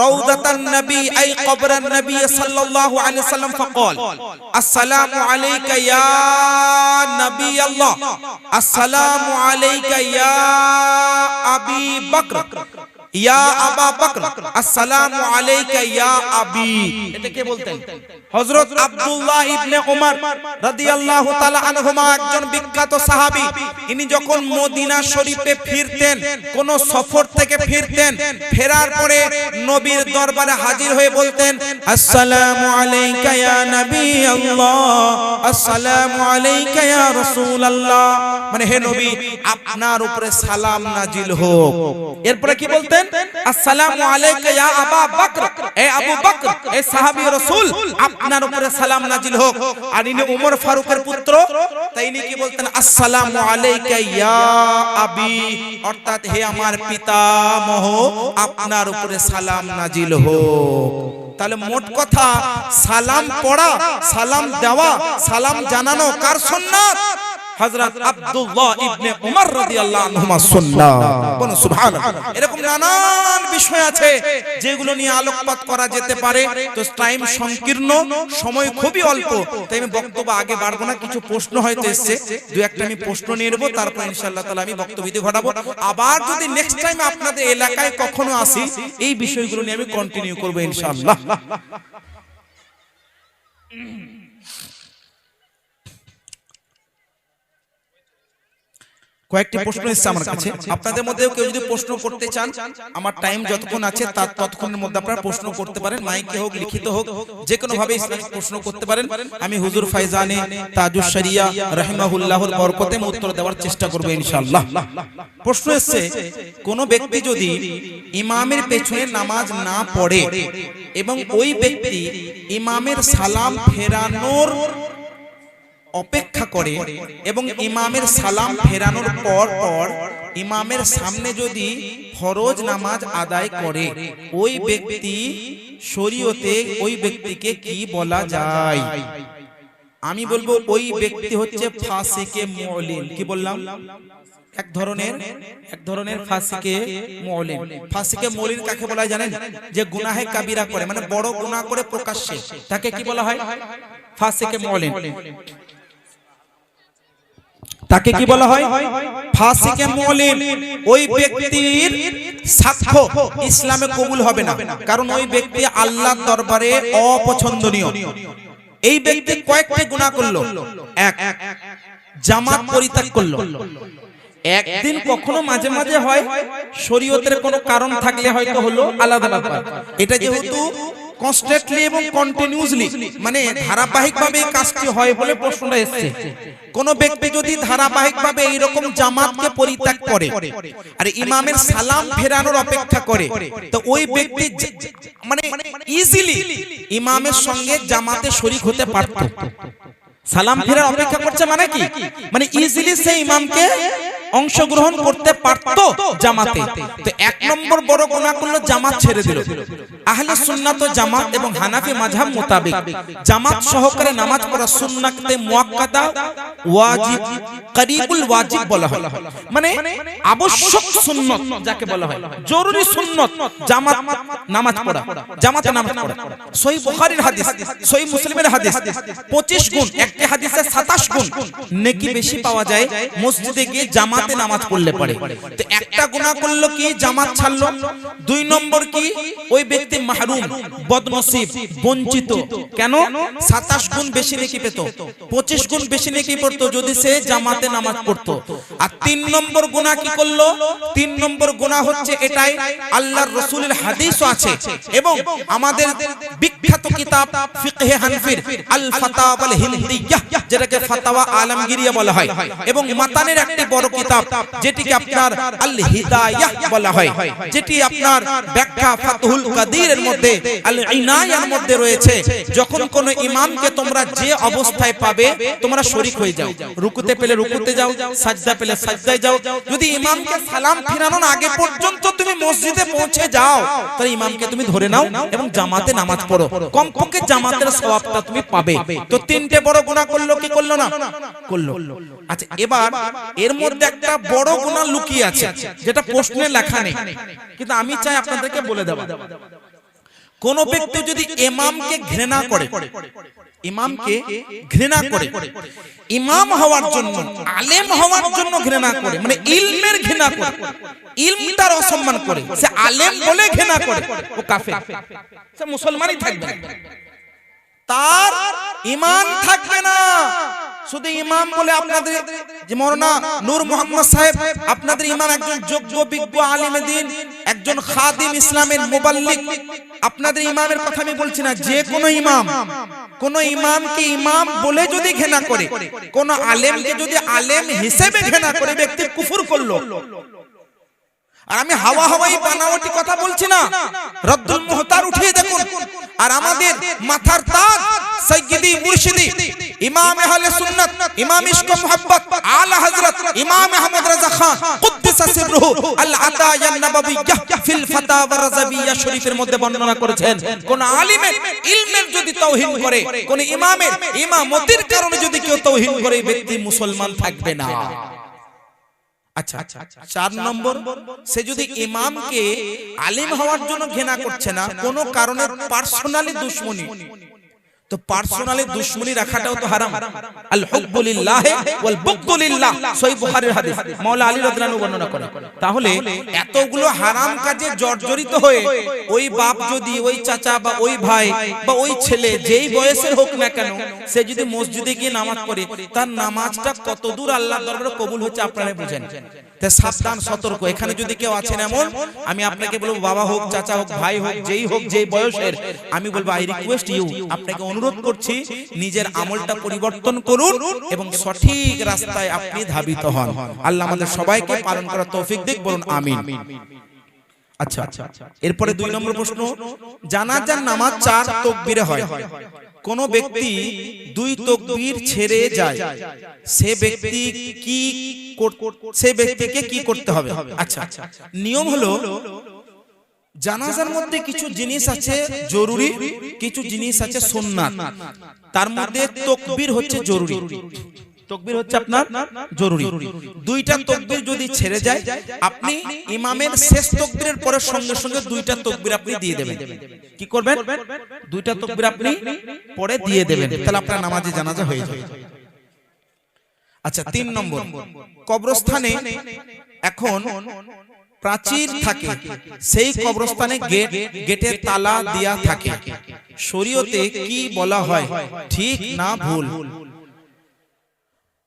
রাউদাতান নবী আই কবরান নবী সাল্লাল্লাহু আলাইহি ওয়াসাল্লাম ফাকাল আসসালামু আলাইকা ইয়া নবী আল্লাহ, আসসালামু আলাইকা ইয়া আবি বকর, ইয়া আবা বকর, আসসালামু আলাইকা ইয়া আবি। এটা কে বলতেন? হযরত আব্দুল্লাহ ইবনে উমর রাদিয়াল্লাহু তাআলা আনহুমা, একজন বিখ্যাত সাহাবী। ইনি যখন মদিনা শরীফে ফিরতেন, কোন সফর থেকে ফিরতেন, ফেরার পরে নবীর দরবারে হাজির হয়ে বলতেন, আসসালামু আলাইকা ইয়া নবী আল্লাহ, আসসালামু আলাইকা ইয়া রাসূলুল্লাহ, মানে হে নবী আপনার উপরে সালাম নাজিল হোক। এরপরে কি বলতেন? আসসালামু আলাইকা ইয়া আবা বকর, এ আবু বকর, এ সাহাবী রাসূল আপনার উপরে সালাম নাজিল হোক। আর ইনি ওমর ফারুকের পুত্র, তাই ইনি কি বলতেন? আসসালামু আলাইকা ইয়া আবি, অর্থাৎ হে আমার পিতামহ আপনার উপরে সালাম নাজিল হোক। তাহলে মোট কথা, সালাম পড়া, সালাম দেওয়া, সালাম জানানো কার সুন্নাত? হযরত আব্দুল্লাহ ইবনে উমর রাদিয়াল্লাহু আনহুমা সুন্নাত। বলুন সুবহানাল্লাহ। এরকম নানান বিষয় আছে যেগুলো নিয়ে আলোকপাত করা যেতে পারে। তো টাইম সংকীর্ণ, সময় খুবই অল্প, তাই আমি বক্তব্য আগে বাড়বো না। কিছু প্রশ্ন হয়তো এসেছে, দুই একটা আমি প্রশ্ন নিয়ে নেব, তারপর ইনশাআল্লাহ তাআলা আমি বক্তব্য ঘটাবো। আবার যদি নেক্সট টাইম আপনাদের এলাকায় কখনো আসি, এই বিষয়গুলো নিয়ে আমি কন্টিনিউ করব ইনশাআল্লাহ। কয়েকটি প্রশ্ন এসেছে আমার কাছে। আপনাদের মধ্যে কেউ যদি প্রশ্ন করতে চান, আমার টাইম যতক্ষণ আছে তার ততক্ষণের মধ্যে আপনারা প্রশ্ন করতে পারেন, মাইকে হোক, লিখিত হোক, যে কোনো ভাবে ইসলামিক প্রশ্ন করতে পারেন। আমি হুজুর ফাইজানে তাজুস শরিয়া রাহিমাহুল্লাহর বরকতে উত্তর দেওয়ার চেষ্টা করব ইনশাআল্লাহ। প্রশ্ন এসেছে, কোন ব্যক্তি যদি ইমামের পেছনে নামাজ না পড়ে এবং ওই ব্যক্তি ইমামের সালাম ফেরানোর অপেক্ষা করে এবং ইমামের সালাম ফেরানোর পর ইমামের সামনে যদি ফরজ নামাজ আদায় করে, ওই ব্যক্তি শরীয়তে ওই ব্যক্তিকে কি বলা যায়? আমি বলবো ওই ব্যক্তি হচ্ছে ফাসিকে মুলিন। কি বললাম? এক ধরনের ফাসিকে মুলিন। ফাসিকে মুলিন কাকে বলা হয় জানেন? যে গুনাহে কাবিরা করে, মানে বড় গুনাহ করে প্রকাশ্যে, তাকে কি বলা হয়? ফাসিকে মুলিন। তাকে কি বলা হয়? ফাসিকে মুলিন। ওই ব্যক্তির সাক্ষ্য ইসলামে কবুল হবে না, কারণ ওই ব্যক্তি আল্লাহর দরবারে অপছন্দনীয়। এই ব্যক্তি কয়েকটি গুনাহ করলো। এক, জামাত পরিত্যাগ করলো। একদিন কখনো মাঝে মাঝে হয়, শরীয়তের কোনো কারণ থাকলে হয়তো হলো, আলাদা ব্যাপার। এটা যেহেতু কনস্ট্যান্টলি এবং কন্টিনিউয়াসলি মানে ধারাবাহিকভাবে এই কাজটি হয় বলে প্রশ্নটা এসেছে। কোন ব্যক্তি যদি ধারাবাহিকভাবে এইরকম জামাতকে পরিত্যাগ করে আর ইমামের সালাম ফেরানোর অপেক্ষা করে, তো ওই ব্যক্তি মানে ইজিলি ইমামের সঙ্গে জামাতে শরীক হতে পারত। সালাম ফেরার অপেক্ষা করছে মানে কি, মানে ইজিলি সে ইমামকে অংশগ্রহণ করতে পারতো জামাতে। তো এক নম্বর বড় গুনাহ করলো জামাত ছেড়ে দিল। আহলে সুন্নাত ও জামাত এবং হানাফি মাযহাব মোতাবেক জামাত সহকারে নামাজ পড়া সুন্নাতে মুআক্কাদা, ওয়াজিব, করিবুল ওয়াজিব বলা হয়, মানে আবশ্যক সুন্নত যাকে বলা হয়, জরুরি সুন্নত জামাত নামাজ পড়া, জামাতে নামাজ পড়া। সহিহ বুখারীর হাদিস, সহিহ মুসলিমের হাদিস, 25 গুণ, একটি হাদিসে 27 গুণ নেকি বেশি পাওয়া যায় মসজিদে গিয়ে জামাতে নামাজ পড়লে পড়ে। তো একটা গুনাহ করলো কি, জামাত ছাড়লো। দুই নম্বর কি, ওই ব্যক্তি মাহরুম, বদনসিব, বঞ্চিত। কেন? 27 গুণ বেশি নেকি পেত, 25 গুণ বেশি নেকি পড়তো যদি সে জামাতে নামাজ পড়তো। আর 3 নম্বর গুনাহ কি করলো? 3 নম্বর গুনাহ হচ্ছে এটাই, আল্লাহর রাসূলের হাদিসও আছে এবং আমাদের বিখ্যাত কিতাব ফিকহে হানফির আল ফাতাওয়াল হিন্দিয়াহ, যেটাকে ফাতাওয়া আলমগীরিয়া বলা হয়, এবং মাতানের একটি বড় কিতাব যেটিকে আপনার আল হিদায়াহ বলা হয়, যেটি আপনার ব্যাখ্যা ফাতহুল কাদিরের মধ্যে আল ইনায়ার মধ্যে রয়েছে। যখন কোন ইমামকে তোমরা যে অবস্থায় পাবে তোমরা শরীক হয়ে যাও, রুকুতে পেলে রুকুতে যাও, সাজদা পেলে সাজদায় যাও। যদি ইমামকে সালাম ফিরানোর আগে পর্যন্ত তুমি মসজিদে পৌঁছে যাও তাহলে ইমামকে তুমি ধরে নাও এবং জামাতে নামাজ পড়ো, কমপক্ষে জামাতের সওয়াবটা তুমি পাবে। তো তিনটে বড় গুনাহ করলো কি করলো না? করলো। আচ্ছা, এবার এর মধ্যে একটা বড় গুনাহ লুকিয়ে আছে যেটা প্রশ্নে লেখা নেই, কিন্তু আমি চাই আপনাদেরকে বলে দেব। কোন ব্যক্তি যদি ইমামকে ঘৃণা করে, ইমামকে ঘৃণা করে, ইমাম হওয়ার জন্য, আলেম হওয়ার জন্য ঘৃণা করে, মানে ইলমের ঘৃণা করে, ইলমটার অসম্মান করে, সে আলেম বলে ঘৃণা করে, ও কাফের, সে মুসলমানই থাকবে না, তার ঈমান থাকবে না। শুধু ইমাম বলে আপনাদের যে মাওলানা নূর মোহাম্মদ সাহেব, আপনাদের ইমাম একজন যোগ্য বিজ্ঞ আলিমে দ্বীন, একজন খাদিম ইসলামের মুবাল্লিগ, আপনাদের ইমামের কথা আমি বলছি না, যে কোনো ইমাম, কোন ইমামকে ইমাম বলে যদি ঘৃণা করে, কোন আলেমকে যদি আলেম হিসেবে ঘৃণা করে, ব্যক্তি কুফর করলো। আর আমি হাওয়া হাওয়াই বানাওয়াটি কথা বলছি না, রদ্দুল মুহতার উঠিয়ে দেখুন। আর আমাদের মাথার তাজ সাইয়্যিদি মুর্শিদি ইমাম আহলে সুন্নাত, ইমাম ইশক মুহাব্বত আলা হযরত ইমাম আহমদ রাজা খান কুদ্দুসা সিররুহু আল আতায়া নববিয়্যাহ ফিল ফাতাওয়া রাযাবিয়্যা শরীফের মধ্যে বর্ণনা করেছেন, কোন আলিমের ইলমের যদি তাওহীন করে, কোন ইমামের ইমামতির কারণে যদি কেউ তাওহীন করে, এই ব্যক্তি মুসলমান থাকবে না। আচ্ছা, 4 নম্বর, সে যদি ইমামকে আলিম হওয়ার জন্য ঘৃণা করছে না, কোন কারণে পার্সোনালি দুশমনী, তো পার্সোনালি দুশমনী রাখাটাও তো হারাম। আল হুব্বু লিল্লাহ ওয়াল বুগদু লিল্লাহ, সহিহ বুখারীর হাদিস, মাওলা আলী রাদিয়াল্লাহু আনহু বর্ণনা করেন। তাহলে এতগুলো হারাম কাজে জর্জরিত হয়ে ওই বাপ যদি, ওই চাচা বা ওই ভাই বা ওই ছেলে যেই বয়সের হোক না কেন, সে যদি মসজিদে গিয়ে নামাজ পড়ে, তার নামাজটা কতদূর আল্লাহর দরবারে কবুল হচ্ছে আপনারা বুঝেন। তাই সাবধান, সতর্ক। এখানে যদি কেউ আছেন এমন, আমি আপনাকে বলবো, বাবা হোক, চাচা হোক, ভাই হোক, যেই হোক, যেই বয়সের, আমি বলবো আই রিকোয়েস্ট ইউ, আপনাকে অনুরোধ করছি নিজের আমলটা পরিবর্তন করুন এবং সঠিক রাস্তায় আপনি ধাবিত হন। আল্লাহ আমাদের সবাইকে পালন করার তৌফিক দিক, বলুন আমিন। আচ্ছা, এরপরে 2 নম্বর প্রশ্ন, জানাজার নামাজ 4 তাকবীরে হয়, কোন ব্যক্তি 2 তাকবীর ছেড়ে যায়, সে ব্যক্তিকে কি করতে হবে? আচ্ছা, নিয়ম হলো জানাজার মধ্যে কিছু জিনিস আছে জরুরি, কিছু জিনিস আছে সুন্নাত, তার মধ্যে তাকবীর হচ্ছে জরুরি, তাকবীর হচ্ছে আপনার জরুরি। 2টা তাকবীর যদি ছেড়ে যায়, আপনি ইমামের শেষ তাকবীরের পরে সঙ্গে সঙ্গে 2টা তাকবীর আপনি দিয়ে দেবেন। কি করবেন? 2টা তাকবীর আপনি পরে দিয়ে দেবেন, তাহলে আপনার নামাজে জানাজা হয়ে যাবে। আচ্ছা, 3 নম্বর, কবরস্থানে এখন প্রাচীর থাকে, সেই কবরস্থানে গেটে তালা দেয়া থাকে, শরীয়তে কি বলা হয়, ঠিক না ভুল?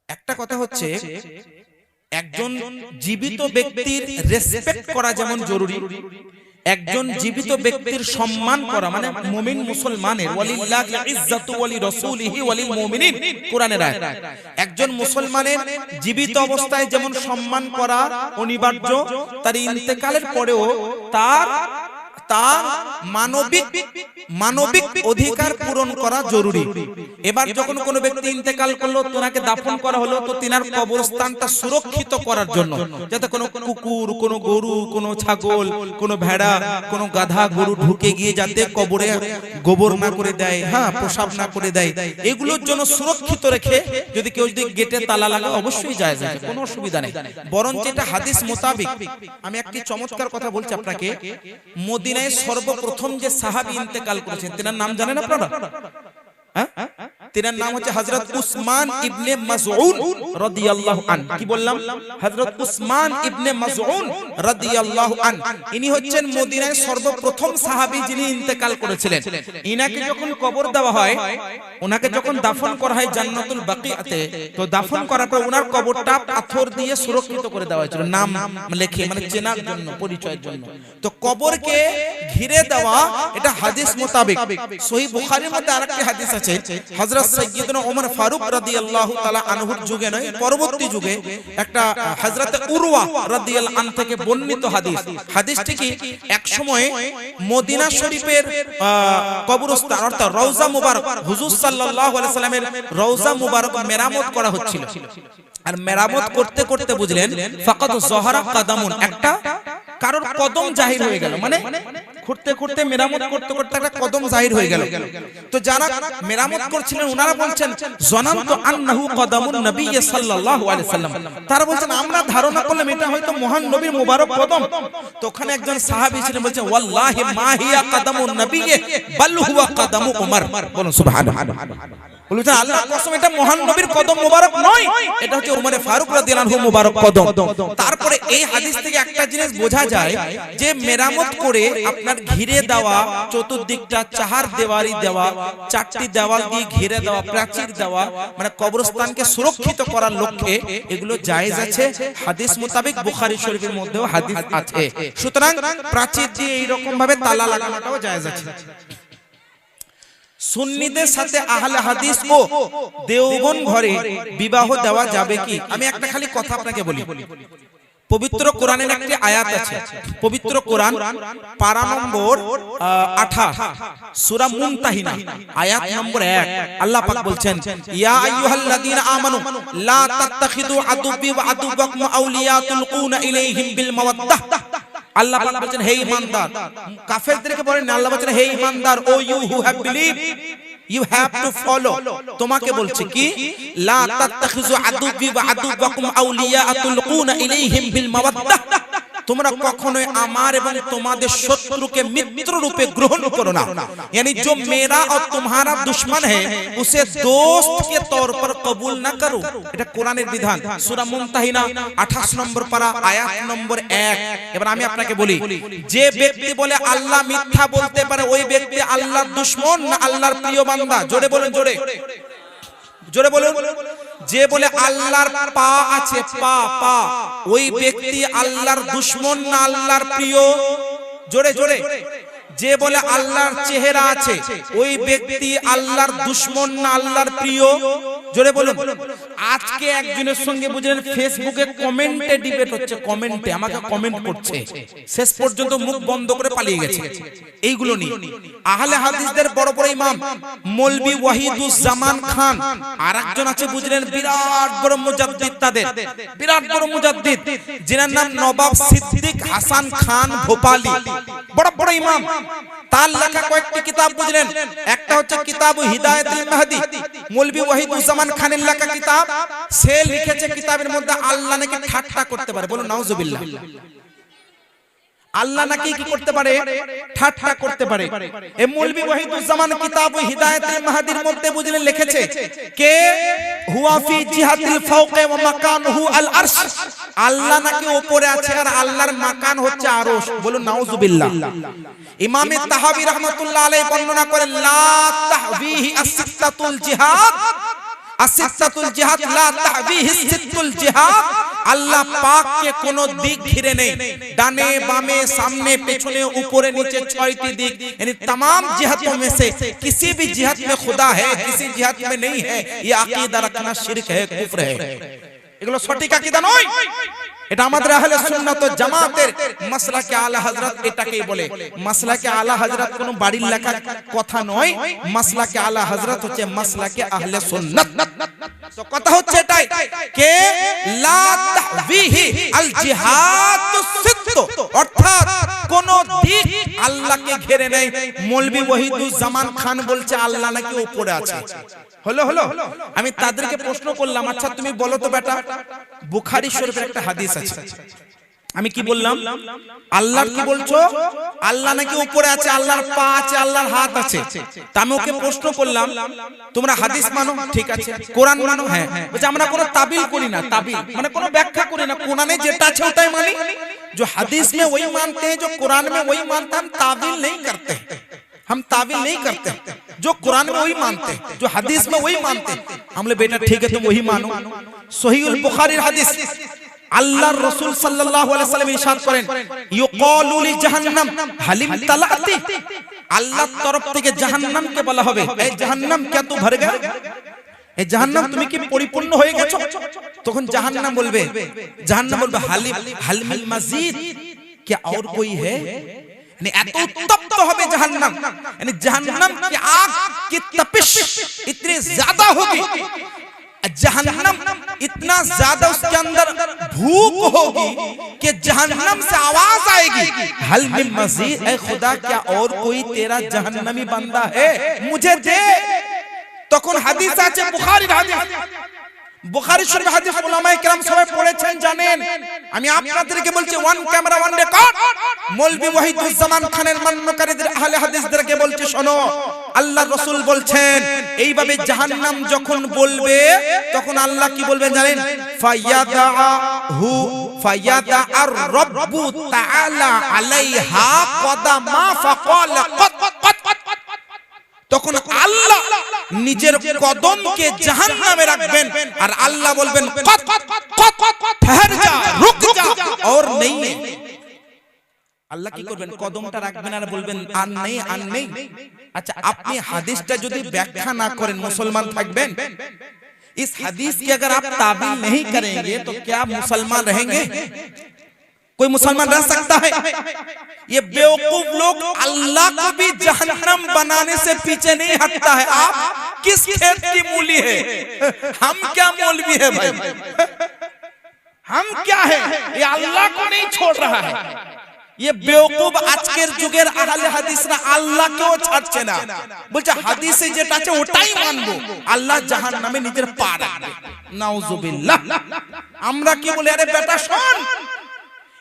একটা কথা হচ্ছে, একজন জীবিত ব্যক্তির রেসপেক্ট করা যেমন জরুরি, একজন জীবিত ব্যক্তির সম্মান করা মানে মুমিন মুসলমানের ওয়ালিল্লাহি ইজ্জাতু ওয়ালি রাসূলিহি ওয়ালিল মুমিনিন কোরআনের আয়াত। একজন মুসলমানের জীবিত অবস্থায় যেমন সম্মান করা অনিবার্য, তার ইন্তেকালের পরেও তার মানবিক অধিকার পূরণ করা জরুরি। এবার যখন কোনো ব্যক্তি ইন্তেকাল করলো, তোনাকে দাফন করা হলো, তো তিনার কবরস্থানটা সুরক্ষিত করার জন্য যাতে কোনো কুকুর, কোনো গরু, কোনো ছাগল, কোনো ভেড়া, কোনো গাধা গরু ঢুকে গিয়ে যাতে কবরে গোবর না করে দেয়, হ্যাঁ প্রসাব না করে দেয়, এগুলোর জন্য সুরক্ষিত রেখে যদি কেউ যদি গেটে তালা লাগা অবশ্যই জায়েজ আছে, কোনো অসুবিধা নেই। বরং যেটা হাদিস মোতাবেক, আমি একটি চমৎকার কথা বলছি আপনাকে, মদিনায় সর্বপ্রথম যে সাহাবী ইন্তেকাল করেছেন তিনার নাম জানেন আপনারা? তিনার নাম হচ্ছে হযরত উসমান ইবনে মাসউদ রাদিয়াল্লাহু আনহু। কি বললাম? হযরত উসমান ইবনে মাসউদ রাদিয়াল্লাহু আনহু। ইনি হচ্ছেন মদিনায় সর্বপ্রথম সাহাবী যিনি ইন্তেকাল করেছিলেন। ইনাকে যখন কবর দেওয়া হয়, ওনাকে যখন দাফন করা হয় জান্নাতুল বাকিয়াতে, তো দাফন করার পর ওনার কবরটা পাথর দিয়ে সুরক্ষিত করে দেওয়া হয়েছিল নাম লিখে, মানে চেনার জন্য, পরিচয়ের জন্য। তো কবরকে ঘিরে দেওয়া এটা হাদিস মোতাবেক। সহিহ বুখারীর মধ্যে আরেকটি হাদিস আছে, হযরত সাইয়্যিদনা ওমর ফারুক রাদিয়াল্লাহু তাআলা আনহুর যুগে নয়, পরবর্তী যুগে একটা হযরত উরওয়া রাদিয়াল্লাহু আনহু থেকে বর্ণিত হাদিস। হাদিসটি কি, এক সময় মদিনা শরীফের কবরস্থান অর্থাৎ রওজা মুবারক, হুজুর সাল্লাল্লাহু আলাইহি সাল্লামের রওজা মুবারক মেরামত করা হচ্ছিল। আর মেরামত করতে করতে বুঝলেন ফাকাদ যহারা কাদামুন, একটা কারোর কদম জাহির হয়ে গেল, মানে করতে করতে মেরামত করতে করতে একটা কদম জাহির হয়ে গেল। তো যারা মেরামত করছিলেন ওনারা বলছেন জানান্তু আন্নাহু কদামুন নবী সাল্লাল্লাহু আলাইহি সাল্লাম, তারা বলছেন আমরা ধারণা করলাম এটা হয়তো মহান নবীর মুবারক কদম। তো ওখানে একজন সাহাবী ছিলেন, বলছেন ওয়াল্লাহি মা হিয়া কদামুন নবী বাল হুয়া কদামু উমর। বলুন সুবহানাল্লাহ। বলছেন আল্লাহর কসম এটা মহান নবীর কদম মুবারক নয়, এটা হচ্ছে উমর ফারুক রাদিয়াল্লাহু আনহু মুবারক কদম। তারপরে এই হাদিস থেকে একটা জিনিস বোঝা যায় যে মেরামত করে আপনার ঘিরে দেওয়া, চতুর্দিকটা চার দেওয়ারি দেওয়া, চারটি দেওয়াল দিয়ে ঘিরে দেওয়া, প্রাচীর দেওয়া, মানে কবরস্থানকে সুরক্ষিত করার লক্ষ্যে এগুলো জায়েজ আছে হাদিস মোতাবেক। বুখারী শরীফের মধ্যেও হাদিস আছে। সুতরাং প্রাচীর দিয়ে এই রকম ভাবে তালা লাগানোটাও জায়েজ আছে। সুন্নিদের সাথে আহলে হাদিস ও দেওবন্দ ঘরে বিবাহ দেওয়া যাবে কি? আমি একটা খালি কথা আপনাকে বলি। পবিত্র কোরআনের একটি আয়াত আছে, পবিত্র কোরআন পারা নম্বর 28 সূরা মুনতাহিনা আয়াত নম্বর 1, আল্লাহ পাক বলছেন ইয়া আইয়ুহাল্লাযীনা আমানু লা তাত্তাখিযু আদুব্বি ওয়া আদুব্বাকুম আউলিয়া তুলকুনা ইলাইহিম বিল মাওয়াদ্দাহ। আল্লাহ পাক বলেন হে ঈমানদার, কাফেরদেরকে বলেন না, আল্লাহ বলেন হে ঈমানদার, O you who have believe, you have to follow। তোমাকে বলছে কি লা তাত্তাখিযু আদুব্বি ওয়া আদুব্বাকুম আউলিয়া তুলকুনা ইলাইহিম বিল মাওয়াদ্দাহ, তোমরা কখনোই আমার এবং তোমাদের শত্রুকে মিত্র রূপে গ্রহণ করো না, यानी जो मेरा और तुम्हारा दुश्मन है उसे दोस्त के तौर पर कबूल ना करो। এটা কোরআনের বিধান, সূরা মুনতাহিনা 28 নম্বর পারা আয়াত নম্বর 1। এবার আমি আপনাকে বলি, যে ব্যক্তি বলে আল্লাহ মিথ্যা বলতে পারে ওই ব্যক্তি আল্লাহর দুশমন না আল্লাহর প্রিয় বান্দা? জোরে বলেন, জোরে জোরে বলুন। যে বলে আল্লাহর পা আছে, পা পা, ওই ব্যক্তি আল্লাহর দুশমন না আল্লাহর প্রিয়? জোরে জোরে। যে বলে আল্লাহর চেহারা আছে ওই ব্যক্তি আল্লাহর দুশমন না আল্লাহর প্রিয়? জোরে বলুন। আজকে একজনের সঙ্গে বুঝলেন ফেসবুকে কমেন্টে ডিবেট হচ্ছে, কমেন্টে আমাকে কমেন্ট করছে, শেষ পর্যন্ত মুখ বন্ধ করে পালিয়ে গেছে এইগুলো নিয়ে। আহলে হাদিসদের বড় বড় ইমাম মৌলভী ওয়াহিদুজ্জামান খান, আরেকজন আছে বুঝলেন বিরাট বড় মুজাদ্দিদ, তাদের বিরাট বড় মুজাদ্দিদ যিনার নাম নবাব সিদ্দিক হাসান খান ভোপালী, বড় বড় ইমাম। তার লেখা কয়েকটি কিতাব বুঝলেন, একটা হচ্ছে কিতাবু হিদায়াতুল মাহদি, মৌলভী ওয়াহিদুজ্জামান খানের লেখা কিতাব। সে লিখেছে কিতাবের মধ্যে আল্লাহ নাকি ঠাট্টা করতে পারে, বলুন নাউজুবিল্লাহ। আল্লাহ নাকি কি করতে পারে? ঠাট্টা করতে পারে। এই মৌলভী ওয়াহিদুজ্জামান কিতাবু হিদায়াতুল মাহদির মধ্যে বুঝলেন লিখেছে কে হুয়া ফি জিহাতিল ফাওকে ওয়া মাকানুহু আল আরশ, আল্লাহ নাকি উপরে আছে আর আল্লাহর মাকান হচ্ছে আরশ, বলুন নাউজুবিল্লাহ। ইমাম তাহাবী রাহমাতুল্লাহ আলাইহি বর্ণনা করেন লা তাহবিহি as-sittatul জিহাদ, as-sittatul জিহাদ লা তাহবিহি as-sittatul জিহাদ, আল্লাহ পাককে কোনো দিক ঘিরে নেই, ডানে বামে सामने पेछने ऊपर नीचे 6टी दिक, यानी तमाम जिहतों में से किसी भी जिहत में खुदा है, किसी जिहत में नहीं है, ये अकीदा रखना शिरक है, कुफ्र है। এগুলো সঠিক আকীদা নয়। এটা আমাদের আহলে সুন্নাত ওয়াল জামাতের মাসলাকে আলা হযরত এটাকেই বলে। মাসলাকে আলা হযরত কোনো বাড়ির লেখা কথা নয়, মাসলাকে আলা হযরত হচ্ছে মাসলাকে আহলে সুন্নাত। তো কথা হচ্ছে এটাই কে লা তাহবিহি আল জিহাদুস সিদ্দ, অর্থাৎ কোন দিক আল্লাহকে ঘিরে নেই। মৌলভী ওয়াহিদুজ্জামান খান বলছে আল্লাহ নাকি উপরে আছে। হলো আমি তাদেরকে প্রশ্ন করলাম, আচ্ছা তুমি বলো তো বেটা, বুখারী শরীফের একটা হাদিস আছে, আমি কি বললাম আল্লাহ কি বলছো, আল্লাহ নাকি উপরে আছে, আল্লাহর পা আছে, আল্লাহর হাত আছে। তা আমি ওকে প্রশ্ন করলাম তোমরা হাদিস মানো, ঠিক আছে, কোরআন মানো, হ্যাঁ, বলছে আমরা কোনো তাবিল করি না, তাবিল মানে কোনো ব্যাখ্যা করি না, কোরআনে যেটা আছে ওটাই মানি, जो हदीस में वही मानते हैं, जो कुरान में वही मानते हैं, हम ताविल नहीं करते, हम ताविल नहीं करते, जो कुरान में वही मानते हैं, जो हदीस में वही मानते हैं। हमले बेटा ठीक है तुम वही मानो। सहीहुल बुखारी हदीस, আল্লাহর রাসূল সাল্লাল্লাহু আলাইহি ওয়াসাল্লাম ইরশাদ করেন ইউকালু লি জাহান্নাম হালিম তালাতি, আল্লাহর তরফ থেকে জাহান্নামকে বলা হবে এই জাহান্নাম क्या तू भर गया, এই জাহান্নাম তুমি কি পরিপূর্ণ হয়ে গেছো। তখন জাহান্নাম বলবে হালিম হালমিল মাজিদ, क्या और कोई है, यानी এত উত্তপ্ত হবে জাহান্নাম, यानी जहन्नम की आग की तपिश इतनी ज्यादा होगी, जहन्नम इतना ज्यादा उसके अंदर भूख होगी कि जहन्नम से आवाज आएगी हल मिन मज़ीद, ऐ खुदा क्या और कोई तेरा जहन्नमी बंदा है, मुझे दे। তখন হাদিস আছে বুখারীর হাদিস, বুখারী শরীফের হাদিস উলামায়ে কেরাম সবাই পড়েছেন জানেন। আমি আপনাদেরকে বলছি ওয়ান ক্যামেরা ওয়ান রেকর্ড, মৌলভী ওয়াহিদুজ্জামান খানের মান্যকারীদের আহলে হাদিসদেরকে বলছি শোনো, আল্লাহর রাসূল বলছেন এইভাবে জাহান্নাম যখন বলবে তখন আল্লাহ কি বলবেন জানেন, ফায়াদা আর রাব্বু তাআলা আলাইহা কদামা ফাকালা তখন আল্লাহ নিজের কদমকে জাহান্নামে রাখবেন আর আল্লাহ বলবেন ঠহর যা রুক যা और नहीं है। আল্লাহ কি করবেন, কদমটা রাখবেন আর বলবেন আর নেই। আচ্ছা আপনি হাদিসটা যদি ব্যাখ্যা না করেন মুসলমান থাকবেন? इस हदीस की अगर आप ताबील नहीं करेंगे तो क्या मुसलमान रहेंगे? कोई मुसलमान रह सकता है? ये बेवकूफ लोग अल्लाह को भी जहन्नम बनाने से पीछे नहीं हटता है। आप किस खेत की मूली है, हम क्या मौलवी है भाई, हम क्या है, ये अल्लाह को नहीं छोड़ रहा है। ये बेवकूफ আজকের যুগের আহলে হাদিসরা আল্লাহকেও ছাড়ছে না, বলছে হাদিসে যেটা আছে ওটাই মানবো, আল্লাহ জাহান্নামে নিজের পা রাখবে। নাউজুবিল্লাহ। আমরা কি বলি, আরে বেটা শোন,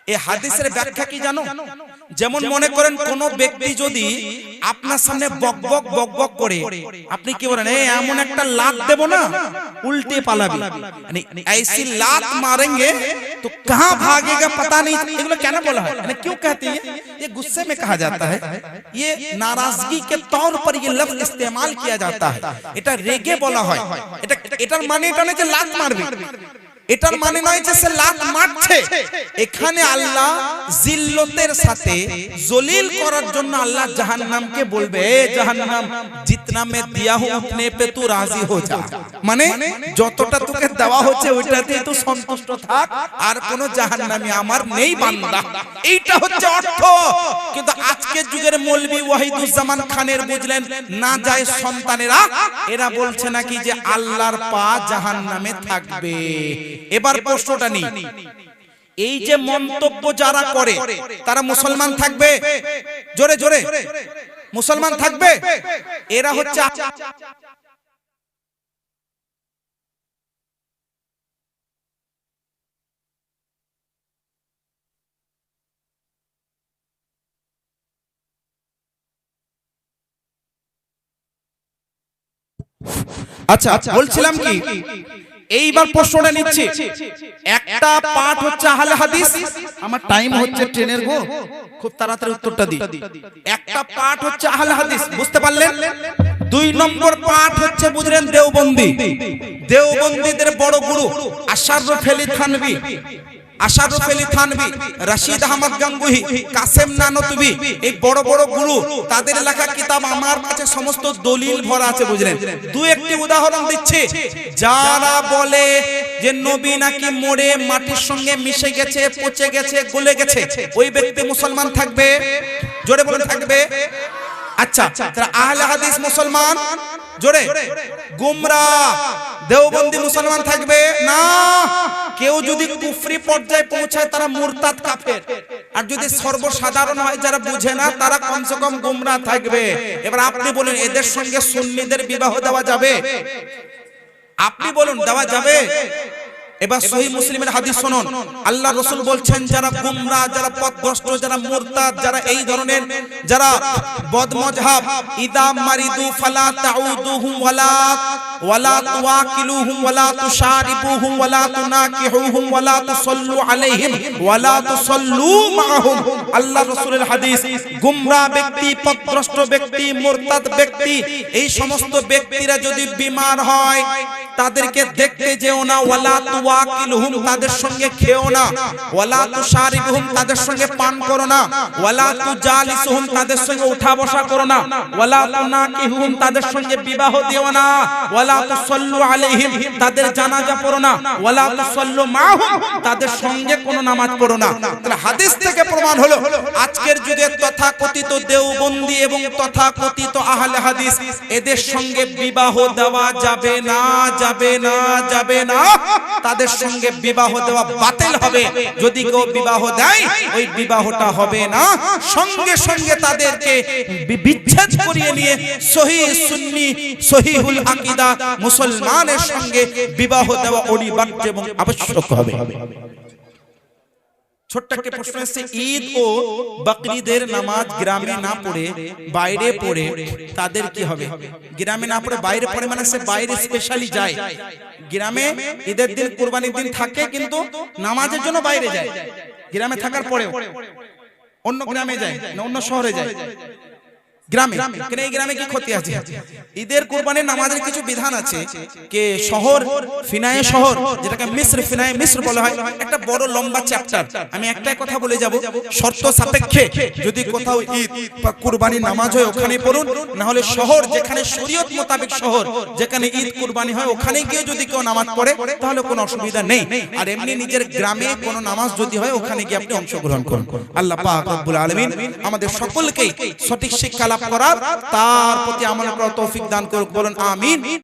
এই হাদিসের ব্যাখ্যা কি জানো? যেমন মনে করেন কোন ব্যক্তি যদি আপনার সামনে বকবক বকবক করে, আপনি কি বলেন এই এমন একটা লাত দেব না উল্টে পালাবি, মানে ऐसी लात मारेंगे तो कहां भागेगा पता नहीं। এগুলো কেন বলা হয়, মানে क्यों कहते हैं, ये गुस्से में कहा जाता है, ये नाराजगी के तौर पर ये लफ्ज इस्तेमाल किया जाता है। এটা রেগে বলা হয়, এটার মানে এটা না যে লাত মারবি, এটার মানে নয় যে সে লাত মারছে। এখানে আল্লাহ জিল্লতের সাথে জলিল করার জন্য আল্লাহ জাহান্নামকে বলবে এ জাহান্নাম जितना मैं दिया हूं उतने पे तू राजी हो जा, মানে যতটা তোকে দেওয়া হচ্ছে ওইটাতেই তুই সন্তুষ্ট থাক, আর কোন জাহান্নামী আমার নেই বান্দা। এইটা হচ্ছে অর্থ। কিন্তু আজকের যুগের মৌলভী ওয়াহিদুজ্জামান খানের বুঝলেন না যায় সন্তানেরা, এরা বলছে নাকি যে আল্লাহর পা জাহান্নামে থাকবে। এবার প্রশ্নটা নেই, এই যে মন্তব্য যারা করে তারা মুসলমান থাকবে? জোরে জোরে মুসলমান থাকবে? এরা হচ্ছে আচ্ছা বলছিলাম কি, এইবার প্রশ্নটা নিচ্ছি। একটা পাঠ হচ্ছে আহলে হাদিস, আমার টাইম হচ্ছে ট্রেনের গো, খুব তাড়াতাড়ি উত্তরটা দিই। একটা পাঠ হচ্ছে আহলে হাদিস, বুঝতে পারলেন? দুই নম্বর পাঠ হচ্ছে বুঝলেন দেওবন্দি। দেওবন্দিদের বড় গুরু আশরাফ আলী থানভী, আশরাফ আলী থানভী, রশিদ আহমদ গঙ্গুহি, কাসেম নানতুবি, এই বড় বড় গুরু তাদের লেখা কিতাব আমার কাছে সমস্ত দলিল ভরা আছে বুঝলেন। দু একটি উদাহরণ দিচ্ছি। যারা বলে যে নবী নাকি মরে মাটির সঙ্গে মিশে গেছে, পচে গেছে, গলে গেছে, ওই ব্যক্তি মুসলমান থাকবে? জোরে বলেন থাকবে? আচ্ছা, তারা আহলে হাদিস মুসলমান? জোরে। গুমরাহ দেওবন্দি মুসলমান থাকবে না। কেউ যদি কুফরি পর্যায়ে পৌঁছায় তারা মুরতাদ কাফের, আর যদি সর্বসাধারণ হয় যারা বুঝে না তারা কমসে কম গুমরাহ থাকবে। এবার আপনি বলুন এদের সঙ্গে সুন্নিদের বিবাহ দেওয়া যাবে? আপনি বলুন দেওয়া যাবে? এবার সহিহ মুসলিমের হাদিস শুনুন। আল্লাহ রাসূল বলছেন যারা গুমরাহ, যারা পথভ্রষ্ট, যারা মুরতাদ, যারা এই ধরনের যারা বদমজহাব, ইদা মারিদু ফালা তাউদুহুম ওয়ালা তুওয়াকিলুহুম ওয়ালা তুশারিবুহুম ওয়ালা তুনাকিহুহুম ওয়ালা তুসাল্লু আলাইহিম ওয়ালা তুসাল্লু মাআহুম। আল্লাহ রাসূলের হাদিস। গুমরাহ ব্যক্তি, পথভ্রষ্ট ব্যক্তি, মুরতাদ ব্যক্তি, এই সমস্ত ব্যক্তিরা যদি বিমার হয় তাদেরকে দেখতে যেও না, ওয়ালা তুওয়াকিলুহুম তাদের সঙ্গে খেও না, ওয়ালা তুশারিবুহুম তাদের সঙ্গে পান করো না, ওয়ালা তুজালিসুহুম তাদের সঙ্গে উঠা বসা করো না, ওয়ালা তুনাকিহুহুম তাদের সঙ্গে বিবাহ দিও না, ওয়ালা তুসাল্লু আলাইহিম তাদের জানাজা পড়ো না, ওয়ালা তুসাল্লু মাআহুম তাদের সঙ্গে কোনো নামাজ পড়ো না। তাহলে হাদিস থেকে প্রমাণ হলো আজকের যুগে তথাকথিত দেওবন্দি এবং তথাকথিত আহলে হাদিস এদের সঙ্গে বিবাহ দেওয়া যাবে না, যাবে না, যাবে না। তাদের সঙ্গে বিবাহ দেওয়া বাতিল হবে। যদি কেউ বিবাহ দেয় ওই বিবাহটা হবে না, সঙ্গে সঙ্গে তাদেরকে বিচ্ছেদ করিয়ে নিয়ে সহিহ সুন্নি সহিহুল আকীদা মুসলমানের সঙ্গে বিবাহ দেওয়া অনিবার্য এবং আবশ্যক হবে। ছোট্ট একটা প্রশ্ন আছে, ঈদ ও বকরিদের নামাজ গ্রামে না পড়ে বাইরে পড়ে তাদের কি হবে? গ্রামে না পড়ে বাইরে পড়ে মানে সে বাইরে স্পেশালি যায়। গ্রামে ঈদের দিন কুরবানির দিন থাকে কিন্তু নামাজের জন্য বাইরে যায়। গ্রামে থাকার পরেও অন্য গ্রামে যায় না অন্য শহরে যায়। গ্রামে কেন? এই গ্রামে কি ক্ষতি আছে? ঈদের কুরবানির নামাজের কিছু বিধান আছে। কে শহর ফিনায়ে শহর, যেটাকে মিস্র ফিনায়ে মিস্র বলা হয়, একটা বড় লম্বা চ্যাপ্টার। আমি একটাই কথা বলে যাব, শর্ত সাপেক্ষে যদি কোথাও ঈদ বা কুরবানির নামাজ হয় ওখানে পড়ুন, না হলে শহর যেখানে শরীয়ত মোতাবেক শহর যেখানে ঈদ কুরবানি হয় ওখানে গিয়ে যদি কেউ নামাজ পড়ে তাহলে কোনো অসুবিধা নেই। আর এমনি নিজের গ্রামে কোনো নামাজ যদি হয় ওখানে গিয়ে আপনি অংশগ্রহণ করুন। আল্লাহ পাক রব্বুল আলামিন আমাদের সকলকে সঠিক শিক্ষা লাভ করার, তার প্রতি আমল করার তৌফিক দান করুক। বলুন আমিন।